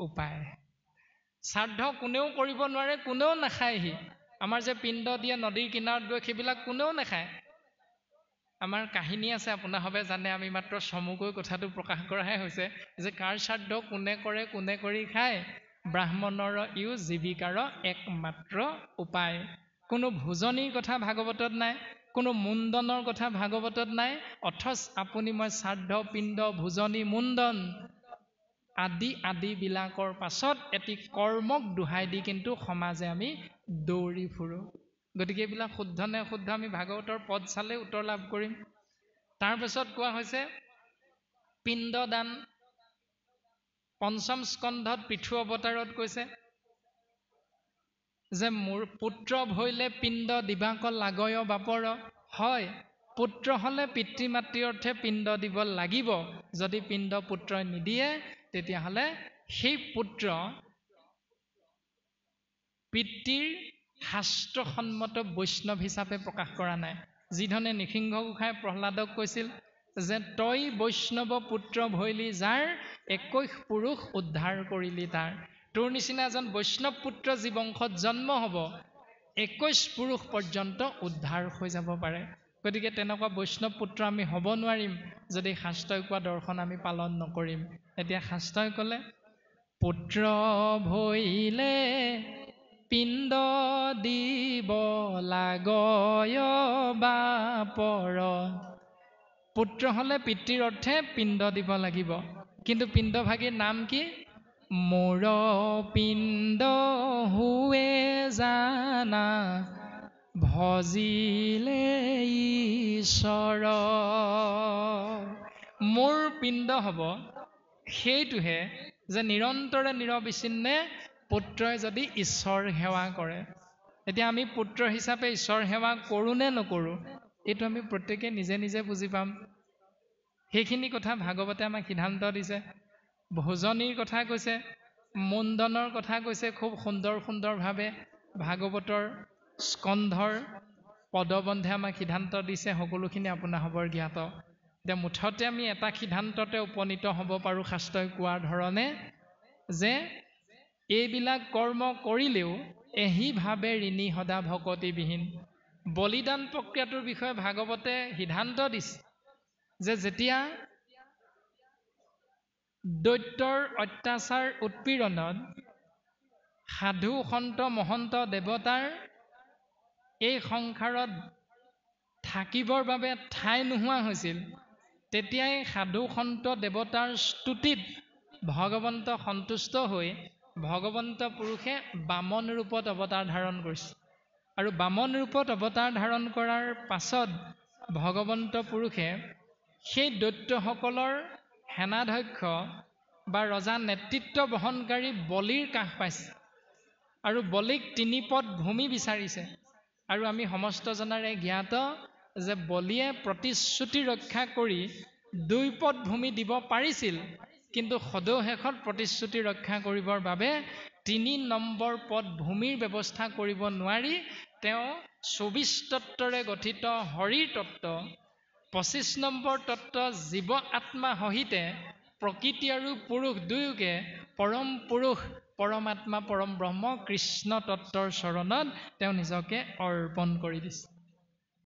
[SPEAKER 1] উপায়। শ্ৰাদ্ধ কোনেও কৰিব নোৱাৰে, কোনেও নাখায়হি। আমাৰ যে পিণ্ড দিয়ে নদীৰ কিনাৰত গৈ, সেইবিলাক কোনেও নাখায়। আমাৰ কাহিনী আছে, আপোনাৰভাৱে জানে, আমি মাত্ৰ চমুকৈ কথাটো প্ৰকাশ কৰাহে হৈছে যে কাৰ শ্ৰাদ্ধ কোনে কৰে কোনে কৰি খায়, ব্ৰাহ্মণৰ ইও জীৱিকাৰ একমাত্ৰ উপায়। কোনো ভোজনীৰ কথা ভাগৱতত নাই, কোনো মুণ্ডনৰ কথা ভাগৱতত নাই, অথচ আপুনি মই শ্ৰাদ্ধ পিণ্ড ভোজনী মুণ্ডন আদিবিলাকৰ পাছত এটি কৰ্মক দোহাই দি কিন্তু সমাজে আমি দৌৰি ফুৰোঁ। গতিকে এইবিলাক শুদ্ধ নে অশুদ্ধ আমি ভাগৱতৰ পদ চালে উত্তৰ লাভ কৰিম। তাৰপাছত কোৱা হৈছে পিণ্ডদান পঞ্চম স্কন্ধত পৃথু অৱতাৰত কৈছে যে মোৰ পুত্ৰ ভৈলে পিণ্ড দিবাক লাগয় বাপৰ। হয়, পুত্ৰ হলে পিতৃ মাতৃ অৰ্থে পিণ্ড দিব লাগিব। যদি পিণ্ড পুত্ৰই নিদিয়ে তেতিয়াহ'লে সেই পুত্ৰ পিতৃৰ শাস্ত্ৰসন্মত বৈষ্ণৱ হিচাপে প্ৰকাশ কৰা নাই। যিধৰণে নৃসিংহ গোসাঁই প্ৰহ্লাদক কৈছিল যে তই বৈষ্ণৱ পুত্ৰ ভৈলি যাৰ 21 পুৰুষ উদ্ধাৰ কৰিলি তাৰ। তোৰ নিচিনা এজন বৈষ্ণৱ পুত্ৰ যি বংশত জন্ম হ'ব 21 পুৰুষ পৰ্যন্ত উদ্ধাৰ হৈ যাব পাৰে। গতিকে তেনেকুৱা বৈষ্ণৱ পুত্ৰ আমি হ'ব নোৱাৰিম যদি শাস্ত্ৰই কোৱা দৰ্শন আমি পালন নকৰিম। এতিয়া শাস্ত্ৰই ক'লে পুত্ৰ ভৈলে পিণ্ড দিব লাগয় বাপৰ। পুত্ৰ হলে পিতৃৰ অৰ্থে পিণ্ড দিব লাগিব। কিন্তু পিণ্ডভাগীৰ নাম কি? মোৰ পিণ্ড হুৱে জানা ভজিলে ঈশ্বৰ। মোৰ পিণ্ড হ'ব সেইটোহে যে নিৰন্তৰে নিৰবিচ্ছিন্নে পুত্ৰই যদি ঈশ্বৰ সেৱা কৰে। এতিয়া আমি পুত্ৰ হিচাপে ঈশ্বৰ সেৱা কৰোঁ নে নকৰোঁ এইটো আমি প্ৰত্যেকে নিজে নিজে বুজি পাম। সেইখিনি কথা ভাগৱতে আমাক সিদ্ধান্ত দিছে। ভোজনীৰ কথা কৈছে, মুণ্ডনৰ কথা কৈছে খুব সুন্দৰ সুন্দৰভাৱে ভাগৱতৰ স্কন্ধৰ পদবন্ধে আমাক সিদ্ধান্ত দিছে। সকলোখিনি আপোনাৰ হ'বৰ জ্ঞাত। এতিয়া মুঠতে আমি এটা সিদ্ধান্ততে উপনীত হ'ব পাৰোঁ শাস্ত্ৰই কোৱাৰ ধৰণে যে এইবিলাক কৰ্ম কৰিলেও এহিভাৱে ঋণী সদা ভকতিবিহীন। বলিদান প্ৰক্ৰিয়াটোৰ বিষয়ে ভাগৱতে সিদ্ধান্ত দিছে যে যেতিয়া দৈত্যৰ অত্যাচাৰ উৎপীড়নত সাধু সন্ত মহন্ত দেৱতাৰ এই সংসাৰত থাকিবৰ বাবে ঠাই নোহোৱা হৈছিল, তেতিয়াই সাধু সন্ত দেৱতাৰ স্তুতিত ভগৱন্ত সন্তুষ্ট হৈ ভগৱন্ত পুৰুষে বামন ৰূপত অৱতাৰ ধাৰণ কৰিছে। আৰু বামন ৰূপত অৱতাৰ ধাৰণ কৰাৰ পাছত ভগৱন্ত পুৰুষে সেই দৈত্যসকলৰ সেনাধ্যক্ষ বা ৰজা নেতৃত্ব বহনকাৰী বলিৰ কাষ পাইছে আৰু বলিক 3 পদ ভূমি বিচাৰিছে। আৰু আমি সমস্ত জনাৰে জ্ঞাত যে বলিয়ে প্ৰতিশ্ৰুতি ৰক্ষা কৰি 2 পদ ভূমি দিব পাৰিছিল, কিন্তু সদৌ-শেষত প্ৰতিশ্ৰুতি ৰক্ষা কৰিবৰ বাবে 3 নম্বৰ পদ ভূমিৰ ব্যৱস্থা কৰিব নোৱাৰি তেওঁ 24 তত্ত্বৰে গঠিত হৰিৰ তত্ত্ব, 25 নম্বৰ তত্ত্ব জীৱ আত্মা সহিতে প্ৰকৃতি আৰু পুৰুষ দুয়োকে পৰম পুৰুষ পৰমাত্মা পৰম ব্ৰহ্ম কৃষ্ণ তত্ত্বৰ চৰণত তেওঁ নিজকে অৰ্পণ কৰি দিছে।